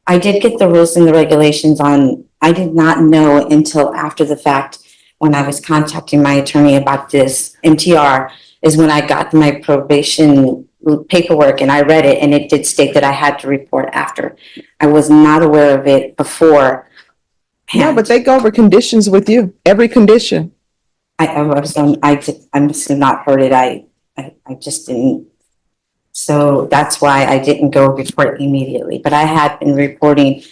I did get the rules and the regulations on, I did not know until after the fact, when I was contacting my attorney about this MTR, is when I got my probation paperwork and I read it, and it did state that I had to report after. I was not aware of it before. No, but they go over conditions with you, every condition. I must have not heard it. I just didn't. So that's why I didn't go report immediately, but I had been reporting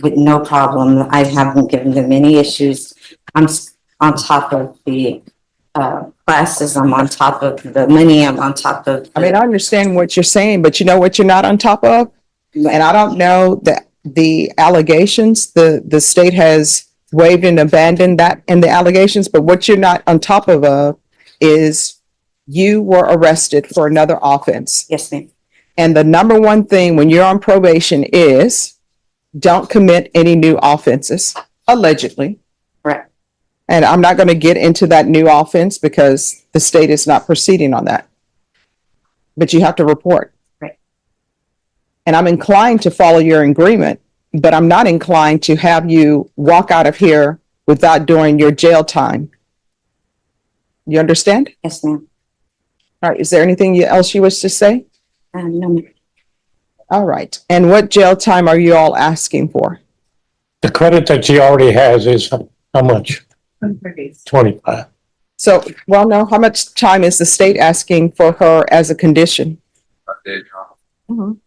with no problem. I haven't given them any issues. I'm on top of the classes. I'm on top of the money. I'm on top of. I mean, I understand what you're saying, but you know what you're not on top of? And I don't know that the allegations, the state has waived and abandoned that in the allegations, but what you're not on top of is you were arrested for another offense. Yes, ma'am. And the number one thing when you're on probation is don't commit any new offenses, allegedly. Correct. And I'm not going to get into that new offense because the state is not proceeding on that. But you have to report. Right. And I'm inclined to follow your agreement, but I'm not inclined to have you walk out of here without doing your jail time. You understand? Yes, ma'am. All right. Is there anything else you wish to say? No, ma'am. All right. And what jail time are you all asking for? The credit that she already has is how much? 25. So, well, no, how much time is the state asking for her as a condition? Mhm.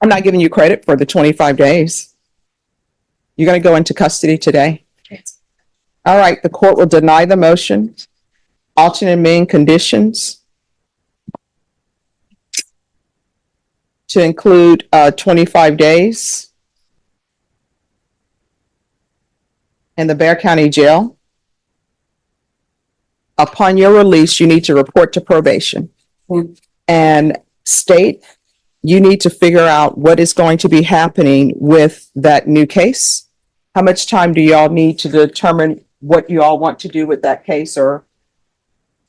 I'm not giving you credit for the 25 days. You're going to go into custody today. All right, the court will deny the motion. Alternate main conditions to include 25 days in the Bear County Jail. Upon your release, you need to report to probation. And state, you need to figure out what is going to be happening with that new case. How much time do y'all need to determine what you all want to do with that case or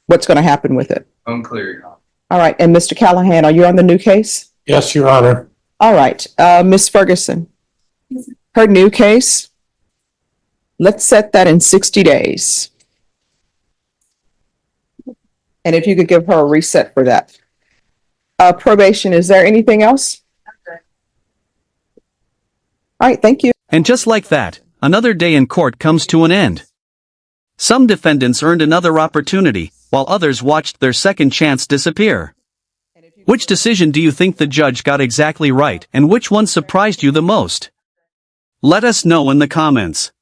what's going to happen with it? Unclear, Your Honor. All right, and Mr. Callahan, are you on the new case? Yes, Your Honor. All right, Ms. Ferguson, her new case, let's set that in 60 days. And if you could give her a reset for that. Probation, is there anything else? All right, thank you. And just like that, another day in court comes to an end. Some defendants earned another opportunity, while others watched their second chance disappear. Which decision do you think the judge got exactly right, and which one surprised you the most? Let us know in the comments.